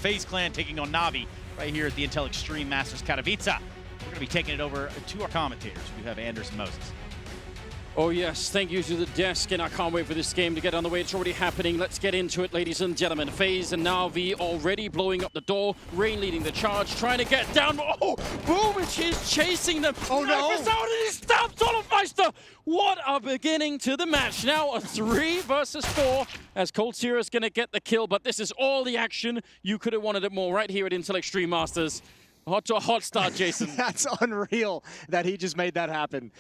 FaZe Clan taking on Navi right here at the Intel Extreme Masters Katowice. We're going to be taking it over to our commentators. We have Anders and Moses. Oh yes, thank you to the desk, and I can't wait for this game to get on the way. It's already happening. Let's get into it, ladies and gentlemen. FaZe and Navi already blowing up the door. Rain leading the charge, trying to get down. Oh, Boomich is chasing them. Oh no! Knife is out and he stabs Olofmeister. What a beginning to the match. Now a 3 versus 4 as Coldzera is going to get the kill, but this is all the action. You could have wanted it more right here at Intel Extreme Masters. Hot start, Jason. That's unreal that he just made that happen.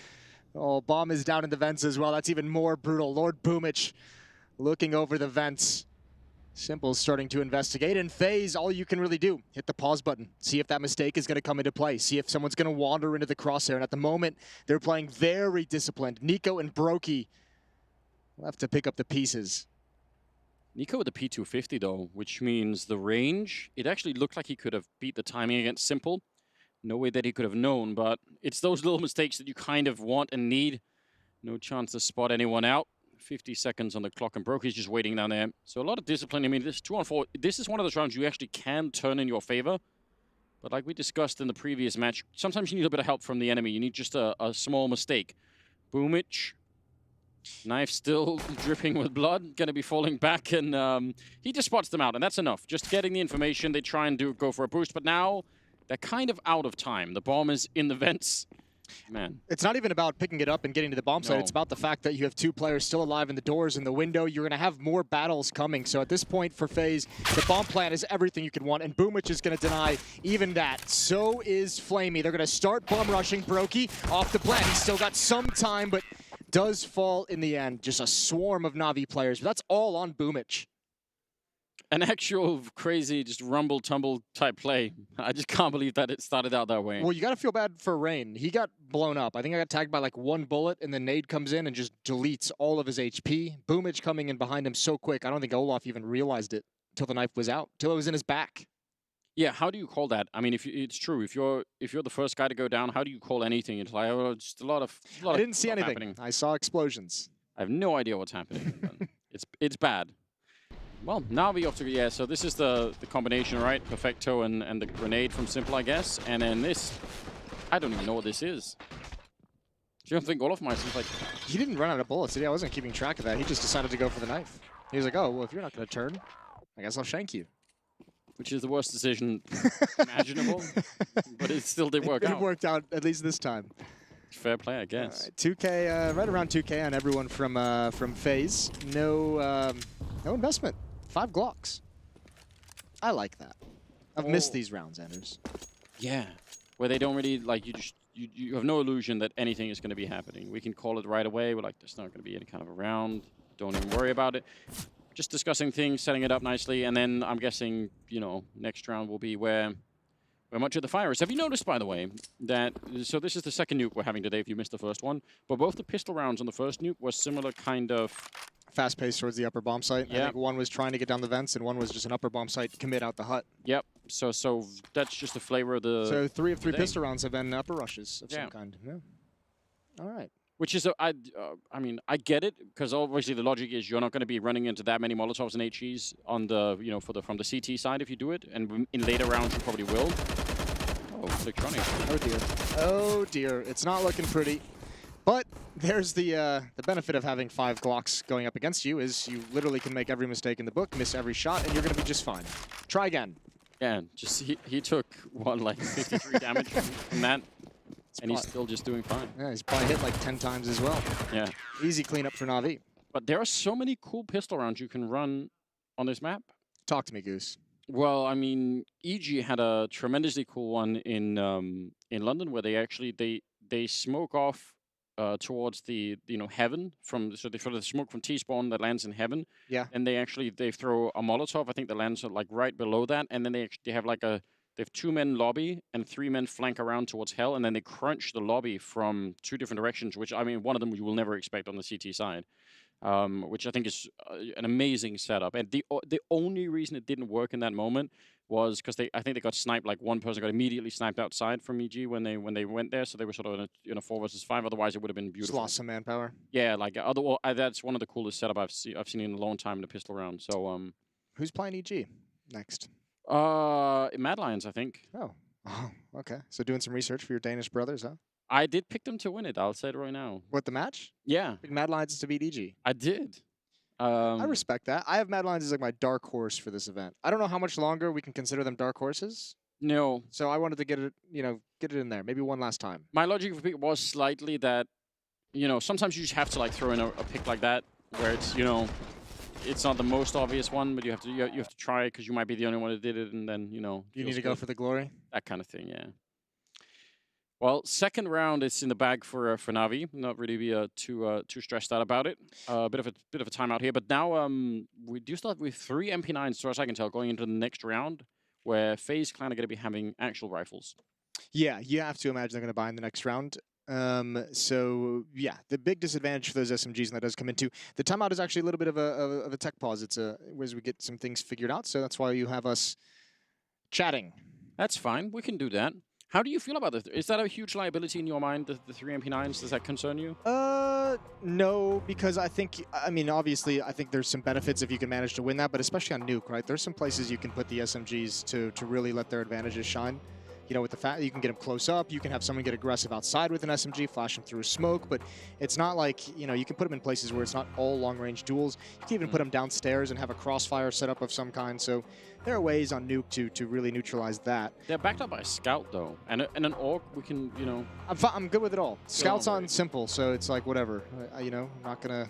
Oh, bomb is down in the vents as well. That's even more brutal. Lord Boomich looking over the vents. Simple's starting to investigate. And FaZe, all you can really do, hit the pause button. See if that mistake is going to come into play. See if someone's going to wander into the crosshair. And at the moment, they're playing very disciplined. Nico and Brokey will have to pick up the pieces. Nico with the P250 though, which means the range, it actually looked like he could have beat the timing against Simple. No way that he could have known, but it's those little mistakes that you kind of want and need. No chance to spot anyone out. 50 seconds on the clock, and Brokey's just waiting down there. So a lot of discipline. I mean, this 2-on-4, this is one of those rounds you actually can turn in your favor. But like we discussed in the previous match, sometimes you need a bit of help from the enemy. You need just a small mistake. Boomich, knife still dripping with blood, going to be falling back, and he just spots them out, and that's enough. Just getting the information, they try and go for a boost, but now they're kind of out of time. The bomb is in the vents. Man. It's not even about picking it up and getting to the bomb site. It's about the fact that you have 2 players still alive in the doors in the window. You're going to have more battles coming. So at this point for FaZe, the bomb plant is everything you could want, and Boomich is going to deny even that. So is Flamey. They're going to start bomb rushing. Brokey off the plant. He's still got some time, but does fall in the end. Just a swarm of Navi players. But that's all on Boomich. An actual crazy, just rumble-tumble type play. I just can't believe that it started out that way. Well, you got to feel bad for Rain. He got blown up. I think I got tagged by like 1 bullet, and then Nade comes in and just deletes all of his HP. Boomich coming in behind him so quick. I don't think Olaf even realized it until the knife was out, till it was in his back. Yeah, how do you call that? I mean, it's true. If you're the first guy to go down, how do you call anything? It's like, oh, just a lot of I didn't see anything. Happening. I saw explosions. I have no idea what's happening. It's bad. Well, Navi off to, yeah, so this is the combination, right? Perfecto and the grenade from Simple, I guess. And then this, I don't even know what this is. Do you don't think Olofmeister's like... He didn't run out of bullets, did he? I wasn't keeping track of that. He just decided to go for the knife. He was like, oh, well, if you're not going to turn, I guess I'll shank you. Which is the worst decision imaginable, but it still did work out. It worked out, at least this time. Fair play, I guess. 2K, right around 2K on everyone from FaZe. No investment. 5 Glocks. I like that. I've missed these rounds, Anders. Yeah, where they don't really, like, you have no illusion that anything is going to be happening. We can call it right away. We're like, there's not going to be any kind of a round. Don't even worry about it. Just discussing things, setting it up nicely, and then I'm guessing, you know, next round will be where much of the fire is. Have you noticed, by the way, that, so this is the second nuke we're having today if you missed the first one, but both the pistol rounds on the first nuke was similar kind of... Fast-paced towards the upper bomb site. Yep. I think one was trying to get down the vents, and one was just an upper bomb site commit out the hut. Yep, so that's just the flavor of the... So 3 of 3 pistol rounds have been upper rushes of some kind. Yeah. All right. Which is, I mean, I get it, because obviously the logic is you're not going to be running into that many Molotovs and HEs on the, you know, from the CT side if you do it, and in later rounds you probably will. Oh, electronic. Oh dear. Oh dear. It's not looking pretty. But there's the benefit of having 5 Glocks going up against you is you literally can make every mistake in the book, miss every shot, and you're going to be just fine. Try again. Yeah, just he took what, like 53 damage from that. And he's still just doing fine. Yeah, he's probably hit like 10 times as well. Yeah. Easy cleanup for Navi. But there are so many cool pistol rounds you can run on this map. Talk to me, Goose. Well, I mean, EG had a tremendously cool one in London where they actually they smoke off towards the heaven so they throw the smoke from T-spawn that lands in heaven. Yeah. And they throw a Molotov. I think that lands like right below that, and then they have like they have 2 men lobby and 3 men flank around towards hell, and then they crunch the lobby from 2 different directions, which, I mean, one of them you will never expect on the CT side, which I think is an amazing setup. And the only reason it didn't work in that moment was because I think they got sniped, like one person got immediately sniped outside from EG when they went there, so they were sort of in a 4 versus 5, otherwise it would have been beautiful. Just lost some manpower. Yeah, like, that's one of the coolest setup I've seen in a long time in a pistol round, so... Who's playing EG next? Mad Lions, I think. Oh. Oh, okay. So doing some research for your Danish brothers, huh? I did pick them to win it. I'll say it right now. What, the match? Yeah, Big Mad Lions to beat EG. I did. I respect that. I have Mad Lions as like my dark horse for this event. I don't know how much longer we can consider them dark horses. No. So I wanted to get it, get it in there. Maybe one last time. My logic of pick was slightly that, sometimes you just have to like throw in a pick like that where it's, it's not the most obvious one, but you have to try it because you might be the only one that did it, and then You need to go for the glory. that kind of thing. Yeah. Well, second round is in the bag for Navi. Not really be too stressed out about it. A bit of a timeout here, but now we do still have with 3 MP9s, as far as I can tell, going into the next round, where FaZe Clan are going to be having actual rifles. Yeah, you have to imagine they're going to buy in the next round. So yeah, the big disadvantage for those SMGs, and that does come into the timeout, is actually a little bit of a tech pause. It's as we get some things figured out. So that's why you have us chatting. That's fine. We can do that. How do you feel about this? Is that a huge liability in your mind, the 3 MP9s? Does that concern you? No, because I mean, obviously, I think there's some benefits if you can manage to win that, but especially on Nuke, right? There's some places you can put the SMGs to really let their advantages shine. With the fact that you can get them close up, you can have someone get aggressive outside with an SMG, flash them through smoke, but it's not like, you can put them in places where it's not all long-range duels. You can even put them downstairs and have a crossfire setup of some kind, so there are ways on Nuke to really neutralize that. They're backed up by a scout, though, and an orc, we can, I'm good with it all. Scout's on Simple, so it's like, whatever. I'm not gonna...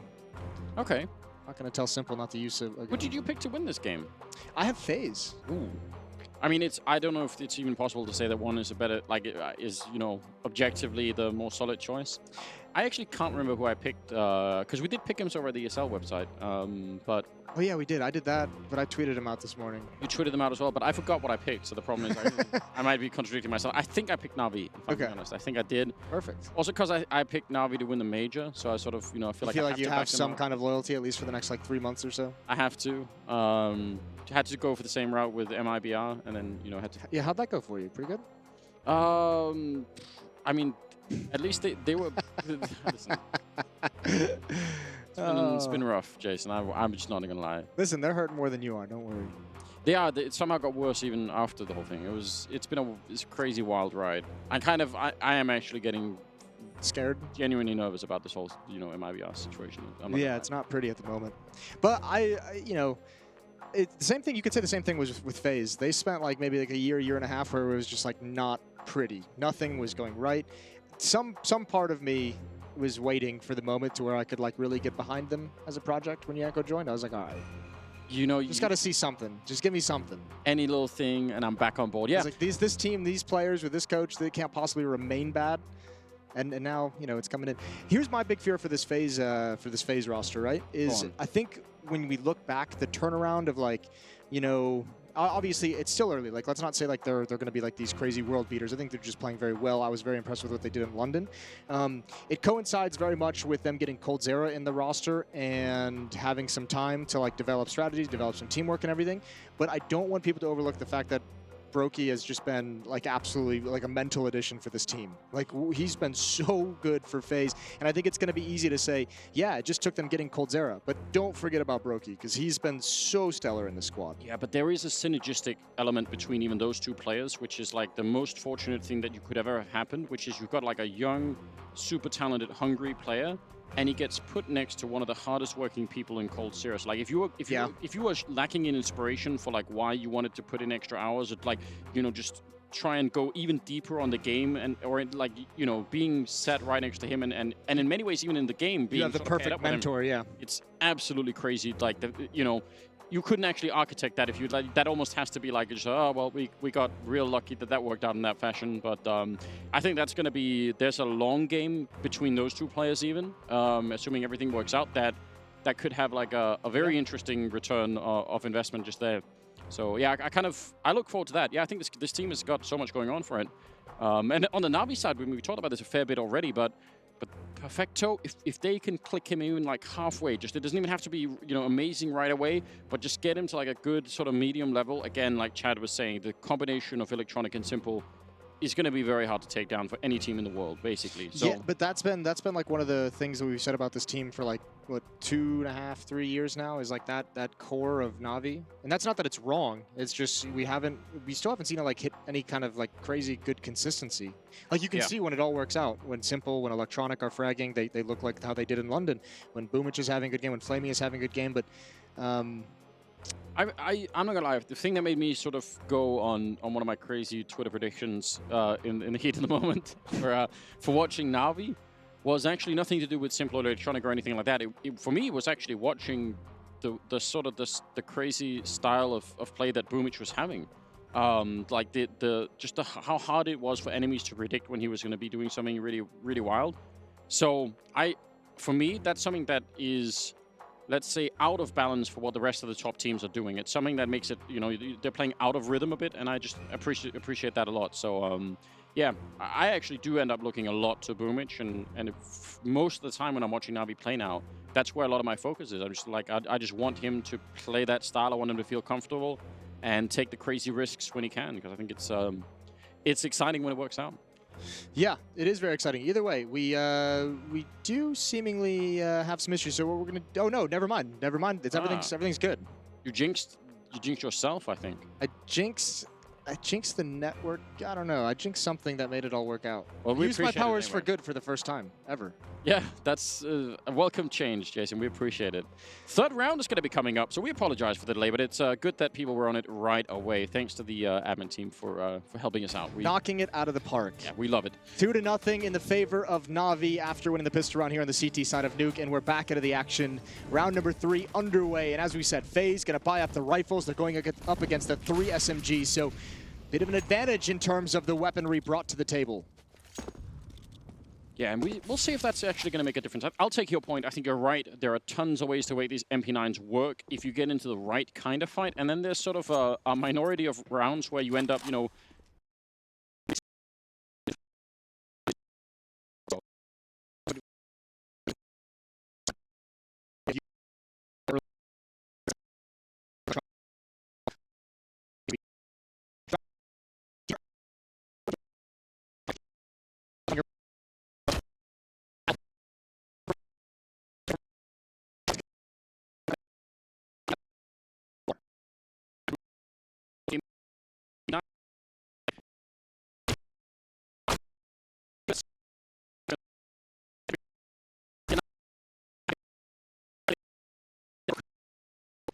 Okay. Not gonna tell Simple not to use a What did you pick to win this game? I have FaZe. Ooh. I mean, I don't know if it's even possible to say that one is a better, objectively the more solid choice. I actually can't remember who I picked, because we did pick him over at the ESL website, but... Oh yeah, we did. I did that, but I tweeted him out this morning. You tweeted them out as well, but I forgot what I picked, so the problem is I might be contradicting myself. I think I picked Navi, if I'm being honest. I think I did. Perfect. Also because I picked Navi to win the major, so I sort of, I feel like you have some kind of loyalty, at least for the next, 3 months or so? I have to. Had to go for the same route with MIBR, and then, had to... Yeah, how'd that go for you? Pretty good? I mean, at least they were... Listen. It's been rough, Jason. I'm just not going to lie. Listen, they're hurting more than you are. Don't worry. They are. It somehow got worse even after the whole thing. It's been a crazy wild ride. I am actually getting scared, genuinely nervous about this whole MIBR situation. Yeah, it's not pretty at the moment. But the same thing. You could say the same thing was with FaZe. They spent maybe a year and a half where it was just not pretty. Nothing was going right. Some part of me was waiting for the moment to where I could really get behind them as a project when Yanko joined. I was like, all right. Just got to see something. Just give me something. Any little thing, and I'm back on board. Yeah. It's this team, these players with this coach, they can't possibly remain bad. And now, it's coming in. Here's my big fear for this FaZe roster, right? I think when we look back, the turnaround of obviously it's still early. Let's not say they're going to be these crazy world beaters. I think they're just playing very well. I was very impressed with what they did in London. It coincides very much with them getting coldzera in the roster and having some time to develop strategies, develop some teamwork and everything. But I don't want people to overlook the fact that Brokey has just been absolutely a mental addition for this team. He's been so good for FaZe, and I think it's going to be easy to say, yeah, it just took them getting coldzera, but don't forget about Brokey because he's been so stellar in the squad. Yeah, but there is a synergistic element between even those two players, which is the most fortunate thing that you could ever have happened, which is you've got a young, super talented, hungry player, and he gets put next to one of the hardest working people in coldzera. If you were lacking in inspiration for why you wanted to put in extra hours, just try and go even deeper on the game, or being sat right next to him, and in many ways even in the game being you have the perfect mentor. Yeah, it's absolutely crazy. You couldn't actually architect that if you that almost has to be just, oh well, we got real lucky that worked out in that fashion. But I think that's going to be, there's a long game between those two players even, assuming everything works out, that could have a very interesting return of investment just there. So yeah, I look forward to that. Yeah, I think this team has got so much going on for it. And on the Navi side, we talked about this a fair bit already, but Perfecto, if they can click him even halfway, it doesn't even have to be amazing right away, but just get him to a good sort of medium level. Again, like Chad was saying, the combination of Electronic and Simple is going to be very hard to take down for any team in the world, basically. So, yeah, but that's been like one of the things that we've said about this team for like what 2.5, 3 years now is like that core of Na'Vi, and that's not that it's wrong. It's just we still haven't seen it like hit any kind of like crazy good consistency. Like you can see when it all works out, when Simple, when Electronic are fragging, they look like how they did in London. When Boomich is having a good game, when Flamey is having a good game, but. I'm not gonna lie. The thing that made me sort of go on one of my crazy Twitter predictions in the heat of the moment for watching Na'Vi was actually nothing to do with Simple or Electronic or anything like that. For me, it was actually watching the sort of the crazy style of play that Boomich was having. Like how hard it was for enemies to predict when he was going to be doing something really wild. So for me, that's something that is, let's say, out of balance for what the rest of the top teams are doing. It's something that makes it, you know, they're playing out of rhythm a bit, and I just appreciate that a lot. So, yeah, I actually do end up looking a lot to Boomich, and most of the time when I'm watching Na'Vi play now, that's where a lot of my focus is. I'm just like, I just want him to play that style. I want him to feel comfortable and take the crazy risks when he can, because I think it's exciting when it works out. Yeah, it is very exciting. Either way, we do seemingly have some issues. So what we're gonna? Oh no, never mind. Never mind. Everything's good. You jinxed yourself, I think. I jinxed the network. I don't know. I jinxed something that made it all work out. Well, we used my powers anyway. for good for the first time ever. Yeah, that's a welcome change, Jason. We appreciate it. Third round is going to be coming up, so we apologize for the delay, but it's good that people were on it right away. Thanks to the admin team for helping us out. Knocking it out of the park. Yeah, we love it. 2-0 in the favor of Na'Vi after winning the pistol round here on the CT side of Nuke, and we're back into the action. Round number 3 underway, and as we said, FaZe going to buy up the rifles. They're going up against the 3 SMGs, so bit of an advantage in terms of the weaponry brought to the table. Yeah, and we'll see if that's actually going to make a difference. I'll take your point. I think you're right. There are tons of ways to make these MP9s work if you get into the right kind of fight. And then there's sort of a minority of rounds where you end up, you know,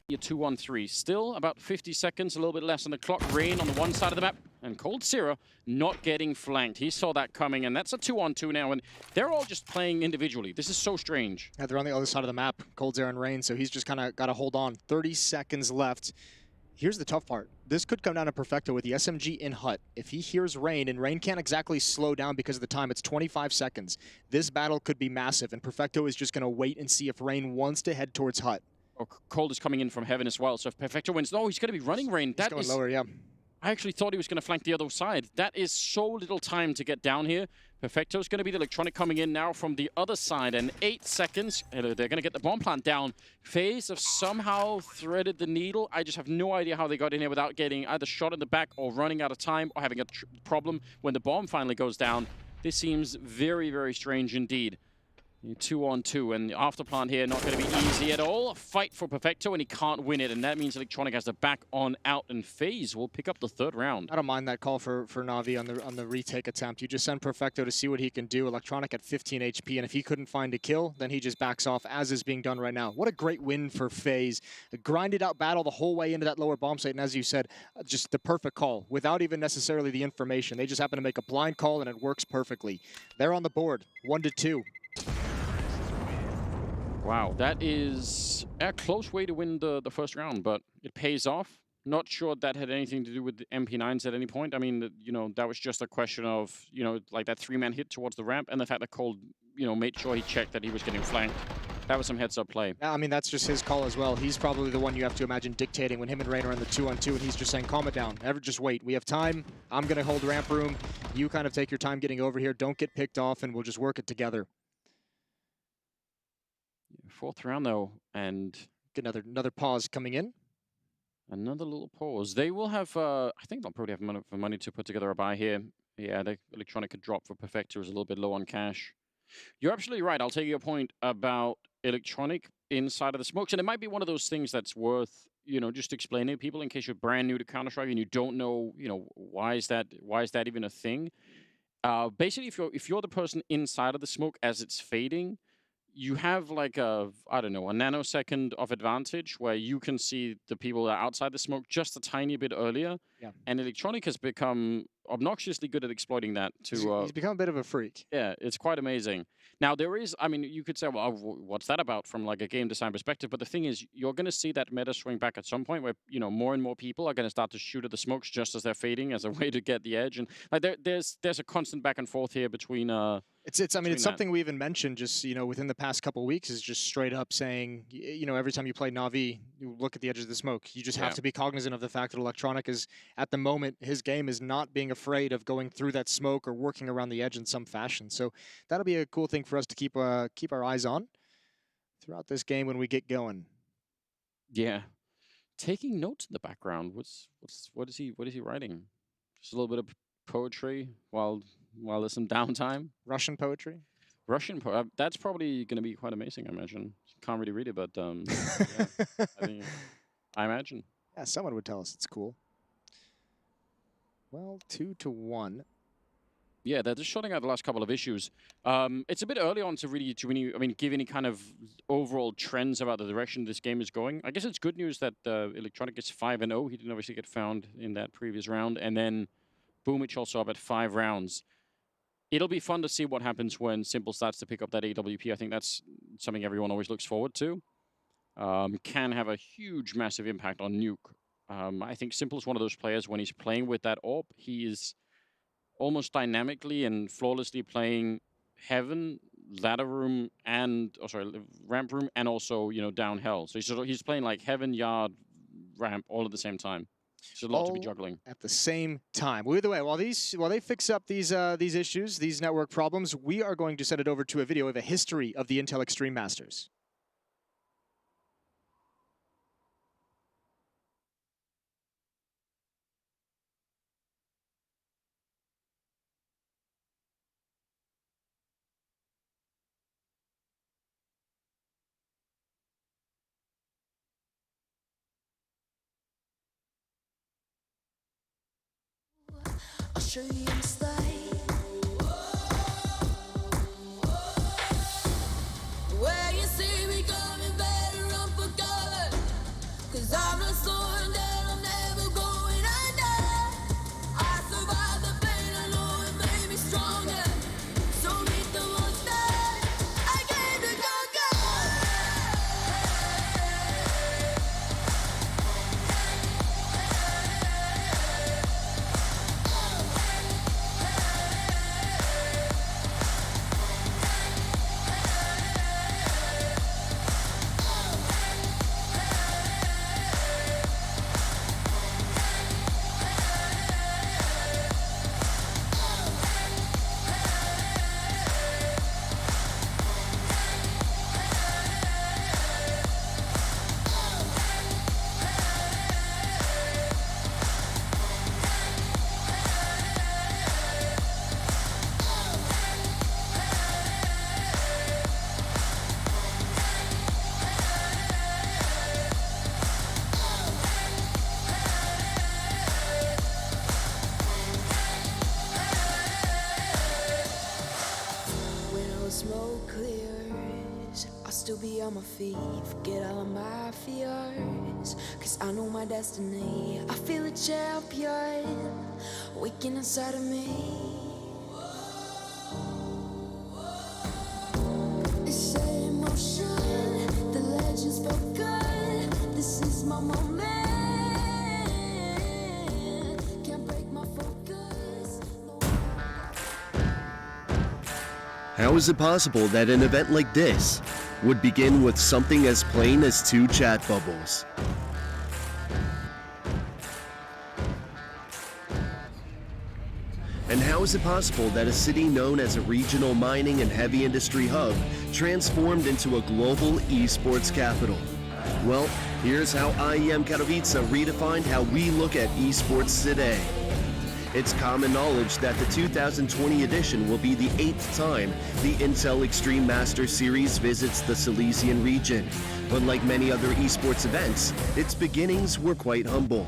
your 2-1-3. Still about 50 seconds, a little bit less on the clock. Rain on the one side of the map, and coldzera not getting flanked. He saw that coming, and that's a 2-on-2 now, and they're all just playing individually. This is so strange. Yeah, they're on the other side of the map, coldzera and Rain, so he's just kind of got to hold on. 30 seconds left. Here's the tough part. This could come down to Perfecto with the SMG in hut. If he hears Rain, and Rain can't exactly slow down because of the time, it's 25 seconds. This battle could be massive, and Perfecto is just going to wait and see if Rain wants to head towards hut. Or Cold is coming in from heaven as well, so if Perfecto wins, no, he's going to be running Rain. He's going lower, yeah. I actually thought he was going to flank the other side. That is so little time to get down here. Perfecto's going to be the Electronic coming in now from the other side, and 8 seconds. They're going to get the bomb plant down. FaZe have somehow threaded the needle. I just have no idea how they got in here without getting either shot in the back or running out of time or having a problem when the bomb finally goes down. This seems very, very strange indeed. 2-on-2, and the afterplant here not going to be easy at all. A fight for Perfecto, and he can't win it, and that means Electronic has to back on out, and FaZe will pick up the third round. I don't mind that call for Na'Vi on the retake attempt. You just send Perfecto to see what he can do. Electronic at 15 HP, and if he couldn't find a kill, then he just backs off, as is being done right now. What a great win for FaZe. A grinded out battle the whole way into that lower bomb site, and as you said, just the perfect call, without even necessarily the information. They just happen to make a blind call, and it works perfectly. They're on the board, 1-2. Wow, that is a close way to win the first round, but it pays off. Not sure that had anything to do with the MP9s at any point. I mean, you know, that was just a question of, you know, like that 3-man hit towards the ramp and the fact that Cold, you know, made sure he checked that he was getting flanked. That was some heads-up play. I mean, that's just his call as well. He's probably the one you have to imagine dictating when him and Rain are in the 2-on-2, and he's just saying, calm it down. Just wait. We have time. I'm going to hold ramp room. You kind of take your time getting over here. Don't get picked off, and we'll just work it together. Fourth round, though, and another pause coming in. Another little pause. They will have, I think they'll probably have money to put together a buy here. Yeah, the Electronic could drop for Perfector is a little bit low on cash. You're absolutely right. I'll take your point about Electronic inside of the smokes, and it might be one of those things that's worth, just explaining to people in case you're brand new to Counter-Strike and you don't know, why is that even a thing? Basically, if you're the person inside of the smoke as it's fading, you have like a nanosecond of advantage where you can see the people that are outside the smoke just a tiny bit earlier. Yeah. And Electronic has become obnoxiously good at exploiting that. He's become a bit of a freak. Yeah, it's quite amazing. Now, you could say, well, what's that about from like a game design perspective? But the thing is, you're going to see that meta swing back at some point where, more and more people are going to start to shoot at the smokes just as they're fading as a way to get the edge. And like there's a constant back and forth here between... It's something we even mentioned just, within the past couple of weeks is just straight up saying, every time you play Na'Vi, you look at the edges of the smoke. You just have to be cognizant of the fact that Electronic is, at the moment, his game is not being afraid of going through that smoke or working around the edge in some fashion. So that'll be a cool thing for us to keep our eyes on throughout this game when we get going. Yeah. Taking notes in the background. What is he writing? Just a little bit of poetry while there's some downtime. Russian poetry? That's probably going to be quite amazing, I imagine. Can't really read it, but yeah, I imagine. Yeah, someone would tell us it's cool. Well, 2-1. Yeah, they're just shutting out the last couple of issues. It's a bit early on to really, give any kind of overall trends about the direction this game is going. I guess it's good news that Electronic is 5-0. He didn't obviously get found in that previous round, and then Boomich also up at 5 rounds. It'll be fun to see what happens when Simple starts to pick up that AWP. I think that's something everyone always looks forward to. Can have a huge, massive impact on Nuke. I think Simple's one of those players, when he's playing with that AWP, he is almost dynamically and flawlessly playing Heaven, Ladder Room, Ramp Room, and also, down Hell. So he's playing like Heaven, Yard, Ramp, all at the same time. There's a lot to be juggling at the same time. Well, either way, while they fix up these issues, these network problems, we are going to send it over to a video of a history of the Intel Extreme Masters. I'll show you in style. Where you see me coming, better run for cover. 'Cause I'm not slowing down, I'm never going under. I survived the pain, I know it made me stronger. So meet the monster, I came to smoke clears, I'll still be on my feet, forget all of my fears, 'cause I know my destiny, I feel a champion, waking inside of me. It's in motion, the legend's spoken, this is my moment, can't break my focus. How is it possible that an event like this would begin with something as plain as 2 chat bubbles? And how is it possible that a city known as a regional mining and heavy industry hub transformed into a global esports capital? Well, here's how IEM Katowice redefined how we look at esports today. It's common knowledge that the 2020 edition will be the 8th time the Intel Extreme Masters Series visits the Silesian region. But like many other esports events, its beginnings were quite humble.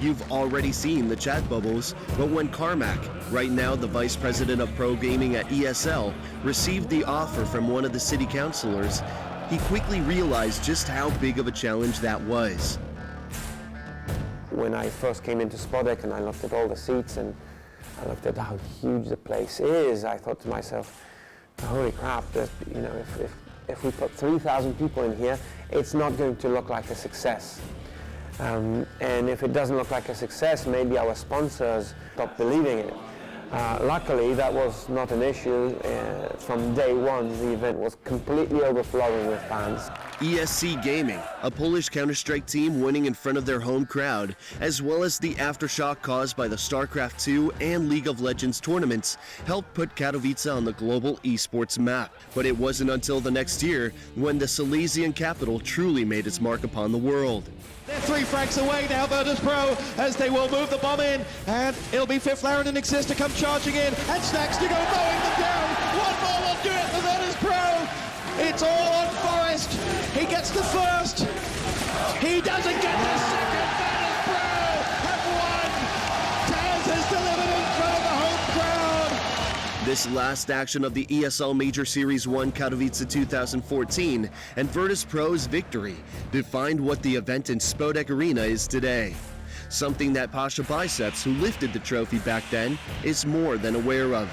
You've already seen the chat bubbles, but when Carmack, right now the vice president of pro gaming at ESL, received the offer from one of the city councilors, he quickly realized just how big of a challenge that was. When I first came into Spodek and I looked at all the seats and I looked at how huge the place is, I thought to myself, holy crap, that, you know, if we put 3,000 people in here, it's not going to look like a success. And if it doesn't look like a success, maybe our sponsors stop believing in it. Luckily, that was not an issue. From day one, the event was completely overflowing with fans. ESC Gaming, a Polish Counter-Strike team winning in front of their home crowd, as well as the aftershock caused by the StarCraft 2 and League of Legends tournaments, helped put Katowice on the global esports map. But it wasn't until the next year when the Silesian capital truly made its mark upon the world. They're 3 frags away now, Virtus Pro, as they will move the bomb in, and it'll be Fifth Laren and Exist to come charging in, and Snacks to go mowing them down. One more will do it for Virtus Pro. It's all on Forest. He gets the first. He doesn't get the second. Virtus Pro have won. Taz has delivered in front of the home crowd. This last action of the ESL Major Series 1 Katowice 2014 and Virtus Pro's victory defined what the event in Spodek Arena is today. Something that Pasha Biceps, who lifted the trophy back then, is more than aware of.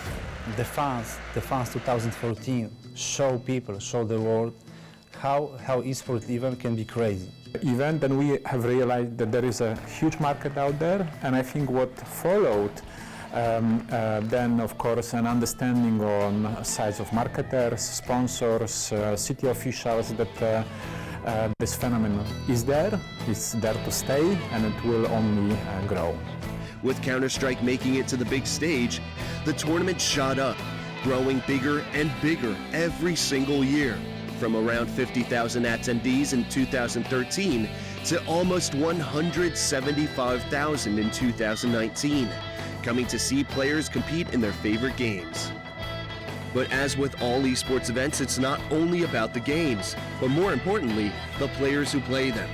The fans 2014 show the world how esports event can be crazy. Event, and we have realized that there is a huge market out there, and I think what followed then, of course, an understanding on size of marketers, sponsors, city officials that this phenomenon is there, it's there to stay, and it will only grow. With Counter-Strike making it to the big stage, the tournament shot up, growing bigger and bigger every single year, from around 50,000 attendees in 2013 to almost 175,000 in 2019, coming to see players compete in their favorite games. But as with all esports events, it's not only about the games, but more importantly, the players who play them.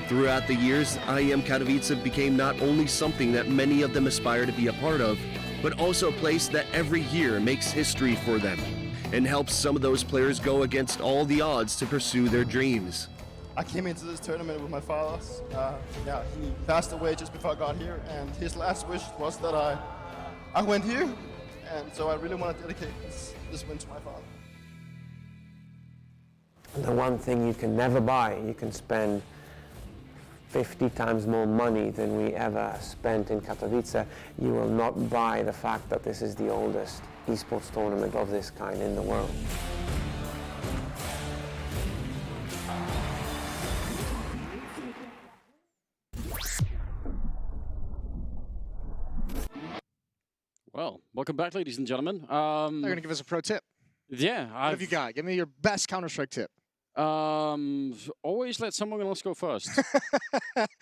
Throughout the years, IEM Katowice became not only something that many of them aspire to be a part of, but also a place that every year makes history for them and helps some of those players go against all the odds to pursue their dreams. I came into this tournament with my father. He passed away just before I got here, and his last wish was that I went here, and so I really want to dedicate this win to my father. The one thing you can never buy, you can spend 50 times more money than we ever spent in Katowice. You will not buy the fact that this is the oldest esports tournament of this kind in the world. Well, welcome back, ladies and gentlemen. They're going to give us a pro tip. Yeah. What have you got? Give me your best Counter-Strike tip. Always let someone else go first.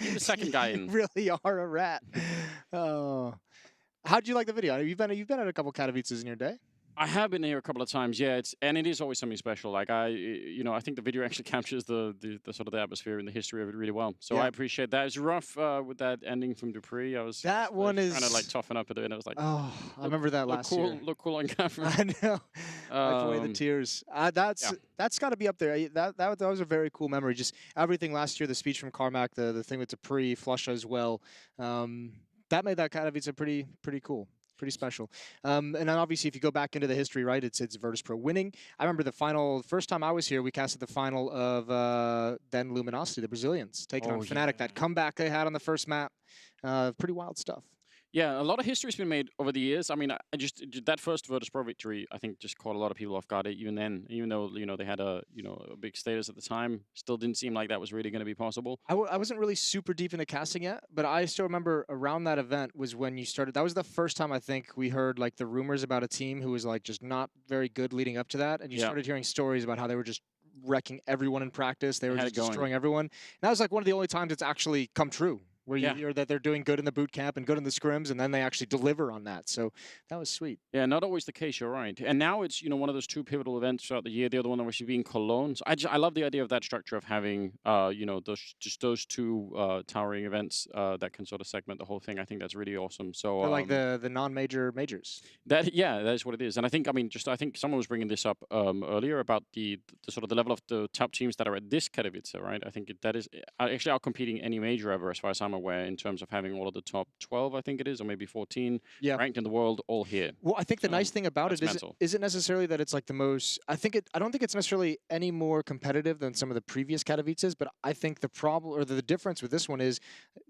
Keep the second guy in. You really are a rat. Oh. How'd you like the video? You've been at a couple Katowices in your day. I have been here a couple of times, yeah. It is always something special. Like I think the video actually captures the sort of the atmosphere and the history of it really well. So yeah. I appreciate that. It's rough with that ending from Dupree. I was trying to like tough up a bit. I was like, oh, I remember that last year. Look cool on camera. I know. Wipe away the tears. That's got to be up there. That was a very cool memory. Just everything last year. The speech from Carmack, the thing with Dupree, Flusha as well. That made that Katowice pretty cool. Pretty special. And then obviously if you go back into the history, right, it's Virtus Pro winning. I remember the first time I was here, we casted the final of then Luminosity, the Brazilians, taking on Fnatic. That comeback they had on the first map. Pretty wild stuff. Yeah, a lot of history's been made over the years. I mean, that first Virtus Pro victory, I think, just caught a lot of people off guard. Even then, even though they had a big status at the time, still didn't seem like that was really going to be possible. I wasn't really super deep into casting yet, but I still remember around that event was when you started. That was the first time I think we heard like the rumors about a team who was like just not very good leading up to that, and you started hearing stories about how they were just wrecking everyone in practice. They were just destroying everyone. And that was like one of the only times it's actually come true. where you're that they're doing good in the boot camp and good in the scrims, and then they actually deliver on that. So that was sweet. Yeah, not always the case. You're right. And now it's one of those two pivotal events throughout the year. The other one obviously being Cologne. So I love the idea of that structure of having those two towering events that can sort of segment the whole thing. I think that's really awesome. So they're like the non-major majors. That is what it is. And I think I think someone was bringing this up earlier about the sort of the level of the top teams that are at this Katowice, right? I think that is actually outcompeting any major ever, as far as I'm aware, in terms of having all of the top 12, I think it is, or maybe 14 ranked in the world all here. Well, I think the nice thing about it isn't necessarily that it's like the most. I don't think it's necessarily any more competitive than some of the previous Katowices, but I think the problem or the difference with this one is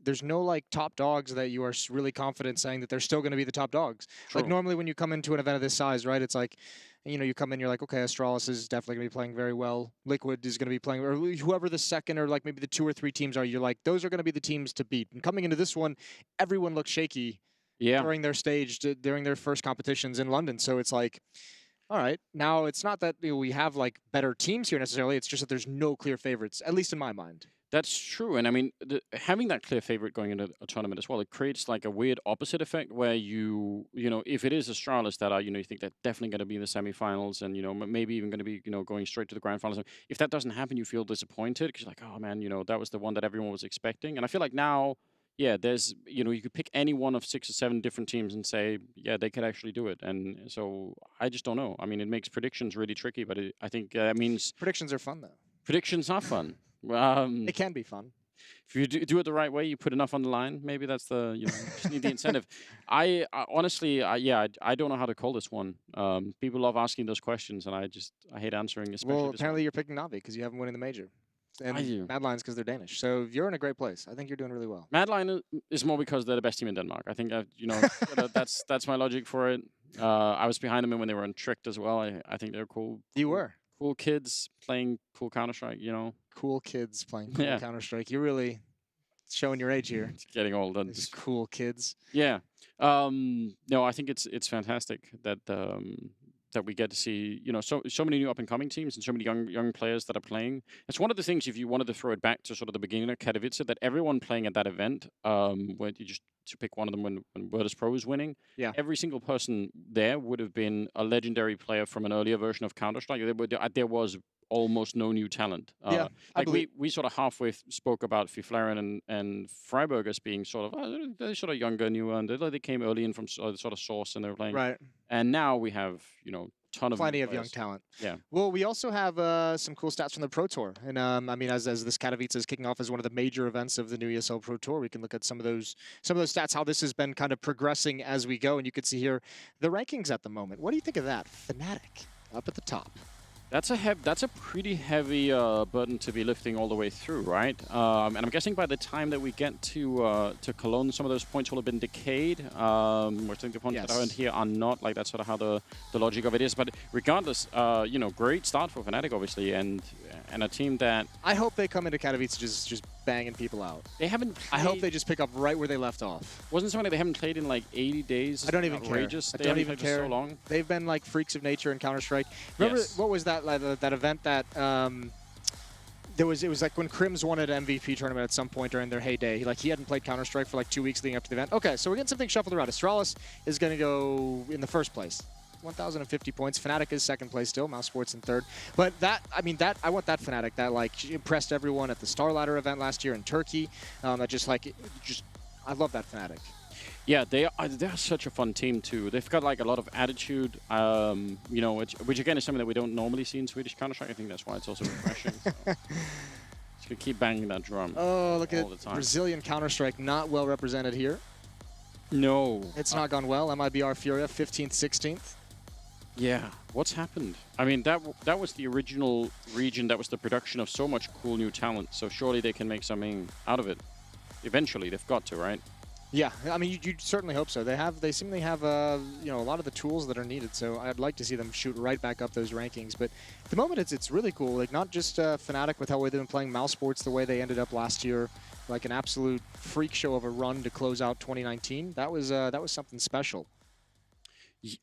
there's no like top dogs that you are really confident saying that they're still going to be the top dogs. True. Like normally when you come into an event of this size, right? It's like, you come in, you're like, okay, Astralis is definitely going to be playing very well. Liquid is going to be playing, or whoever the second or like maybe the 2 or 3 teams are, you're like, those are going to be the teams to beat. And coming into this one, everyone looks shaky during their during their first competitions in London. So it's like, all right, now it's not that we have like better teams here necessarily. It's just that there's no clear favorites, at least in my mind. That's true, and I mean, having that clear favorite going into a tournament as well, it creates like a weird opposite effect where if it is Astralis that are, you think they're definitely going to be in the semifinals and, maybe even going to be, going straight to the grand finals. If that doesn't happen, you feel disappointed because you're like, oh man, that was the one that everyone was expecting. And I feel like now, there's, you could pick any one of 6 or 7 different teams and say, yeah, they could actually do it. And so I just don't know. I mean, it makes predictions really tricky, but I think that means predictions are fun though. Predictions are fun. It can be fun. If you do it the right way, you put enough on the line. Maybe that's the just need the incentive. I honestly, I don't know how to call this one. People love asking those questions, and I hate answering. Especially well, apparently you're picking Navi because you haven't won in the major, and Mad Lions because they're Danish. So you're in a great place. I think you're doing really well. Mad Lion is more because they're the best team in Denmark. I think that's my logic for it. I was behind them when they were in Tricked as well. I think they're cool. You were. Cool kids playing cool Counter-Strike, Cool kids playing cool Counter-Strike. You're really showing your age here. It's getting old. These cool kids. Yeah. No, I think it's fantastic that that we get to see, so many new up-and-coming teams and so many young players that are playing. It's one of the things, if you wanted to throw it back to sort of the beginning of Katowice, that everyone playing at that event, where you just to pick one of them when Virtus Pro was winning, every single person there would have been a legendary player from an earlier version of Counter-Strike. There was almost no new talent. Like we sort of halfway spoke about Fiflaren and Freiburg as being sort of they're sort of younger, newer, and they came early in from sort of Source and they were playing. Right. And now we have plenty of young talent. Yeah. Well, we also have some cool stats from the Pro Tour, and I mean, as this Katowice is kicking off as one of the major events of the new ESL Pro Tour, we can look at some of those stats, how this has been kind of progressing as we go, and you can see here the rankings at the moment. What do you think of that? Fnatic up at the top. That's a pretty heavy burden to be lifting all the way through, right? And I'm guessing by the time that we get to Cologne, some of those points will have been decayed. We're think the points that aren't here are not. Like that's sort of how the logic of it is. But regardless, great start for Fnatic, obviously, and a team that I hope they come into Katowice just banging people out. They haven't. I hope they just pick up right where they left off. Wasn't something they haven't played in like 80 days? I don't even outrageous? care. They I don't even care. For so long. They've been like freaks of nature in Counter-Strike. Remember what was that that event that it was like when Crims won an MVP tournament at some point during their heyday. He hadn't played Counter-Strike for like 2 weeks leading up to the event. Okay, so we're getting something shuffled around. Astralis is going to go in the first place. 1,050 points. Fnatic is second place still. Mouse Sports in third. But I want that Fnatic that like impressed everyone at the Star Ladder event last year in Turkey. I love that Fnatic. Yeah, they're such a fun team too. They've got like a lot of attitude, which again is something that we don't normally see in Swedish Counter-Strike. I think that's why it's also refreshing. So. Just gonna keep banging that drum. Oh, look at it. Brazilian Counter-Strike not well represented here. No. It's not gone well. MIBR Furia 15th, 16th. Yeah, what's happened? I mean, that was the original region. That was the production of so much cool new talent. So surely they can make something out of it. Eventually, they've got to, right? Yeah, I mean, you certainly hope so. They seemingly have a lot of the tools that are needed. So I'd like to see them shoot right back up those rankings. But at the moment, it's really cool. Like not just Fnatic with how they've been playing Mouse Sports the way they ended up last year, like an absolute freak show of a run to close out 2019. That was something special.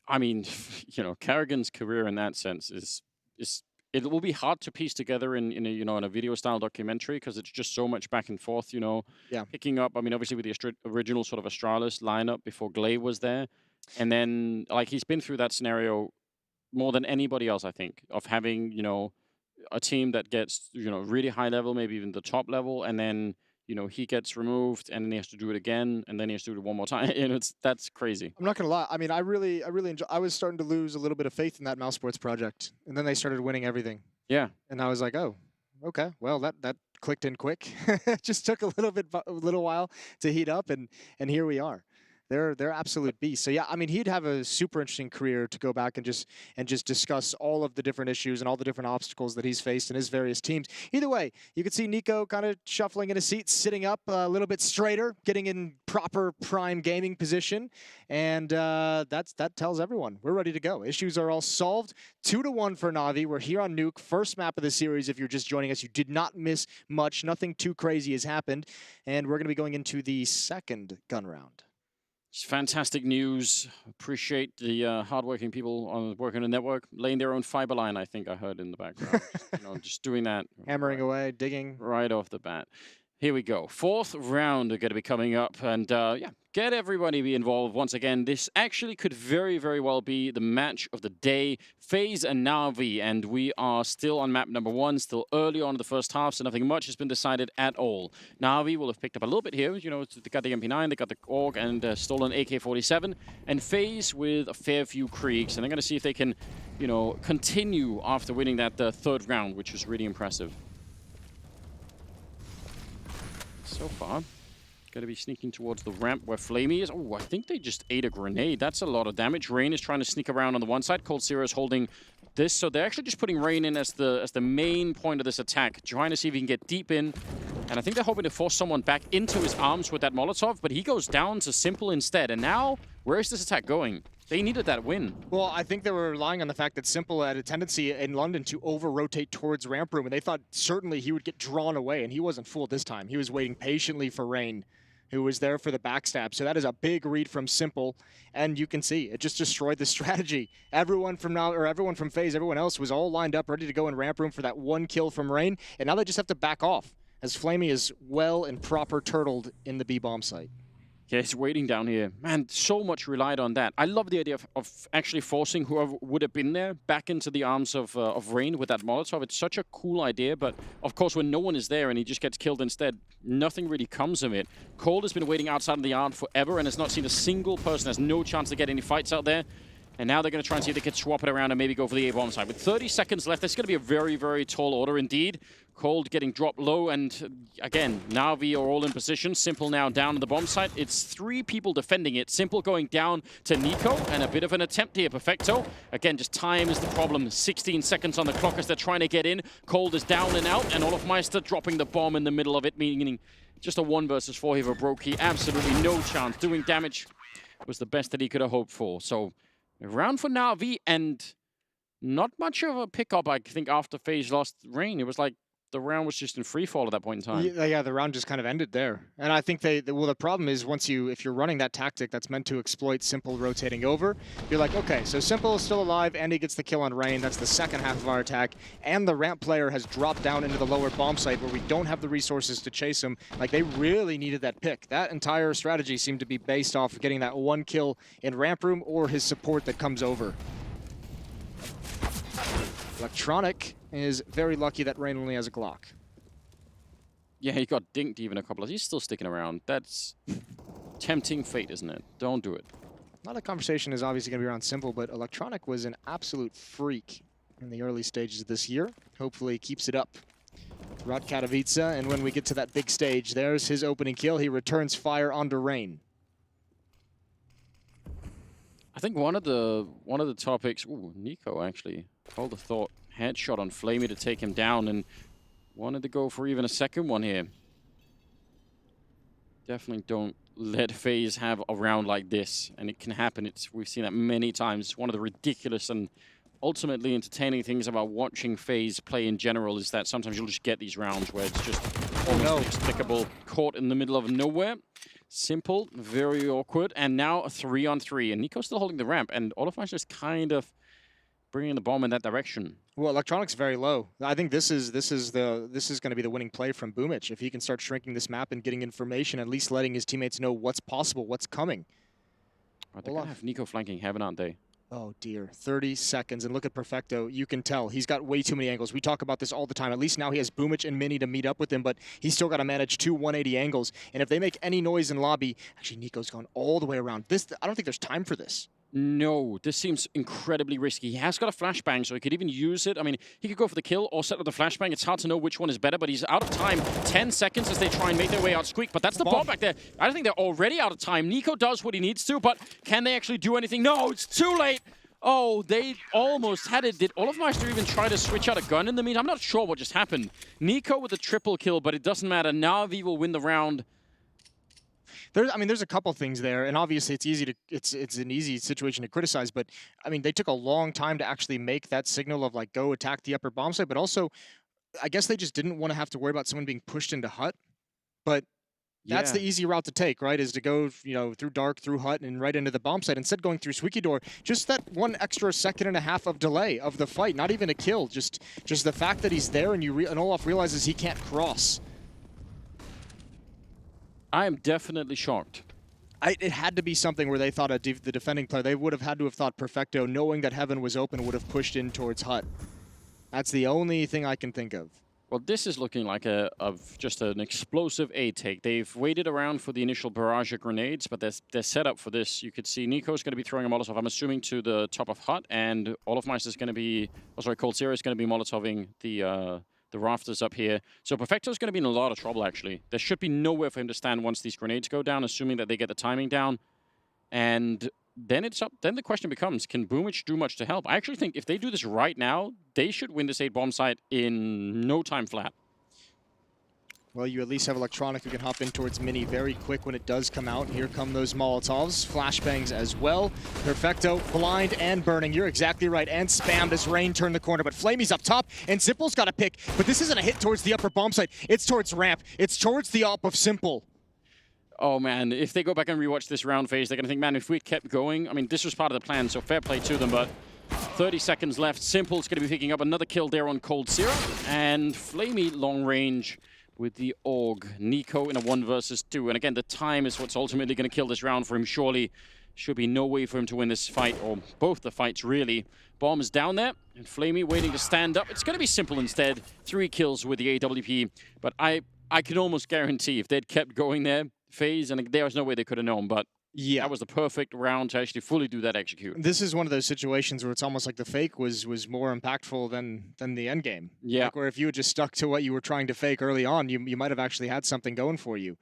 I mean, Kerrigan's career in that sense is it will be hard to piece together in a, in a video style documentary, because it's just so much back and forth, Yeah. picking up. I mean, obviously with the original sort of Astralis lineup before Glay was there. And then, like, he's been through that scenario more than anybody else, I think, of having, a team that gets, really high level, maybe even the top level, and then, he gets removed, and then he has to do it again, and then he has to do it one more time. That's crazy. I'm not gonna lie. I mean, I really enjoy. I was starting to lose a little bit of faith in that Mouse Sports project, and then they started winning everything. Yeah. And I was like, oh, okay. Well, that clicked in quick. It just took a little while to heat up, and here we are. They're absolute beasts. So yeah, I mean, he'd have a super interesting career to go back and just discuss all of the different issues and all the different obstacles that he's faced in his various teams. Either way, you can see Nico kind of shuffling in his seat, sitting up a little bit straighter, getting in proper prime gaming position, and that tells everyone we're ready to go. Issues are all solved. 2-1 for Na'Vi. We're here on Nuke, first map of the series. If you're just joining us, you did not miss much. Nothing too crazy has happened, and we're going to be going into the second gun round. It's fantastic news. Appreciate the hardworking people working on the network, laying their own fiber line, I think I heard in the background. Just doing that. Hammering away, digging. Right off the bat. Here we go. Fourth round are going to be coming up. And yeah, get everybody be involved once again. This actually could very, very well be the match of the day. FaZe and Na'Vi. And we are still on map number 1, still early on in the first half, so nothing much has been decided at all. Na'Vi will have picked up a little bit here. They got the MP9, they got the AUG, and stolen AK-47. And FaZe with a fair few Kriegs. And they're going to see if they can, continue after winning that third round, which was really impressive. So far, going to be sneaking towards the ramp where Flamey is. Oh, I think they just ate a grenade. That's a lot of damage. Rain is trying to sneak around on the one side. Cold Zero is holding this. So they're actually just putting Rain in as the main point of this attack, trying to see if he can get deep in. And I think they're hoping to force someone back into his arms with that Molotov, but he goes down to Simple instead. And now, where is this attack going? They needed that win. Well, I think they were relying on the fact that Simple had a tendency in London to over-rotate towards ramp room, and they thought certainly he would get drawn away, and he wasn't fooled this time. He was waiting patiently for Rain, who was there for the backstab. So that is a big read from Simple, and you can see it just destroyed the strategy. Everyone from FaZe, everyone else was all lined up, ready to go in ramp room for that one kill from Rain, and now they just have to back off, as Flamey is well and proper turtled in the B-bomb site. Yeah, he's waiting down here. Man, so much relied on that. I love the idea of actually forcing whoever would have been there back into the arms of Rain with that Molotov. It's such a cool idea, but of course when no one is there and he just gets killed instead, nothing really comes of it. Cold has been waiting outside of the yard forever and has not seen a single person, has no chance to get any fights out there. And now they're going to try and see if they can swap it around and maybe go for the A-bomb side. With 30 seconds left, this is going to be a very, very tall order indeed. Cold getting dropped low, and again, Na'Vi are all in position. Simple now down on the bomb site. It's 3 people defending it. Simple going down to Nico, and a bit of an attempt here. Perfecto. Again, just time is the problem. 16 seconds on the clock as they're trying to get in. Cold is down and out, and Olofmeister dropping the bomb in the middle of it, meaning just a 1 versus 4 here for Brokey. Absolutely no chance. Doing damage was the best that he could have hoped for. So, a round for Na'Vi, and not much of a pickup, I think, after FaZe lost Rain. It was like the round was just in free fall at that point in time. Yeah, the round just kind of ended there. And I think the problem is if you're running that tactic that's meant to exploit Simple rotating over, you're like, okay, so Simple is still alive and he gets the kill on Rain. That's the second half of our attack. And the ramp player has dropped down into the lower bomb site where we don't have the resources to chase him. Like, they really needed that pick. That entire strategy seemed to be based off of getting that 1 kill in ramp room or his support that comes over. Electronic is very lucky that Rain only has a Glock. Yeah, he got dinked even a couple of... He's still sticking around. That's tempting fate, isn't it? Don't do it. A lot of conversation is obviously going to be around Simple, but Electronic was an absolute freak in the early stages of this year. Hopefully he keeps it up throughout Katowice, and when we get to that big stage, there's his opening kill. He returns fire onto Rain. I think one of the topics... Ooh, Nico actually. Hold the thought. Headshot on Flamey to take him down, and wanted to go for even a second one here. Definitely don't let FaZe have a round like this, and it can happen. We've seen that many times. It's one of the ridiculous and ultimately entertaining things about watching FaZe play in general is that sometimes you'll just get these rounds where it's just almost inexplicable, caught in the middle of nowhere. Simple, very awkward, and now a 3-on-3, and Nico's still holding the ramp, and Olofmeister is kind of bringing the bomb in that direction. Well, Electronic's very low. I think this is going to be the winning play from Boomich. If he can start shrinking this map and getting information, at least letting his teammates know what's possible, what's coming. They're going to have Nico flanking heaven, aren't they? Oh dear, 30 seconds, and look at Perfecto. You can tell he's got way too many angles. We talk about this all the time. At least now he has Boomich and Mini to meet up with him, but he's still got to manage 2 180 angles. And if they make any noise in lobby, actually Nico's gone all the way around. I don't think there's time for this. No, this seems incredibly risky. He has got a flashbang, so he could even use it. I mean, he could go for the kill or set up the flashbang. It's hard to know which one is better, but he's out of time. 10 seconds as they try and make their way out Squeak, but that's the bomb back there. I don't think they're already out of time. Nico does what he needs to, but can they actually do anything? No, it's too late. Oh, they almost had it. Did Olofmeister even try to switch out a gun in the meantime? I'm not sure what just happened. Nico with a triple kill, but it doesn't matter. Na'Vi will win the round. There's a couple things there, and obviously it's an easy situation to criticize, but I mean, they took a long time to actually make that signal of like, go attack the upper bomb site, but also, I guess they just didn't want to have to worry about someone being pushed into hut, but that's the easy route to take, right? Is to go, through dark, through hut, and right into the bomb site. Instead, going through Squeaky Door, just that 1 extra second and a half of delay of the fight, not even a kill, just the fact that he's there and and Olaf realizes he can't cross. I am definitely shocked. It had to be something where they thought the defending player, they would have had to have thought Perfecto, knowing that Heaven was open, would have pushed in towards hut. That's the only thing I can think of. Well, this is looking like just an explosive A take. They've waited around for the initial barrage of grenades, but they're set up for this. You could see Nico's going to be throwing a Molotov, I'm assuming, to the top of hut, and Olofmeister's going to be, Cold Zero is going to be Molotoving the rafters up here. So Perfecto's going to be in a lot of trouble, actually. There should be nowhere for him to stand once these grenades go down, assuming that they get the timing down. And then then the question becomes, can Boomich do much to help? I actually think if they do this right now, they should win this 8 bomb site in no time flat. Well, you at least have Electronic who can hop in towards Mini very quick when it does come out. Here come those Molotovs, flashbangs as well. Perfecto, blind and burning. You're exactly right. And spammed as Rain turned the corner. But Flamey's up top, and Simple's got a pick. But this isn't a hit towards the upper bomb site. It's towards ramp. It's towards the op of Simple. Oh, man, if they go back and rewatch this round phase, they're going to think, man, if we kept going, I mean, this was part of the plan, so fair play to them, but 30 seconds left. Simple's going to be picking up another kill there on Cold Zero, and Flamey long range with the AUG. Nico in a 1 versus 2, and again, the time is what's ultimately going to kill this round for him, surely. Should be no way for him to win this fight, or both the fights, really. Bomb is down there, and Flamey waiting to stand up. It's going to be Simple instead. 3 kills with the AWP, but I can almost guarantee if they'd kept going there, FaZe, and there was no way they could have known, but yeah, that was the perfect round to actually fully do that execute. This is one of those situations where it's almost like the fake was more impactful than the end game. Yeah. Like where if you had just stuck to what you were trying to fake early on, you might have actually had something going for you.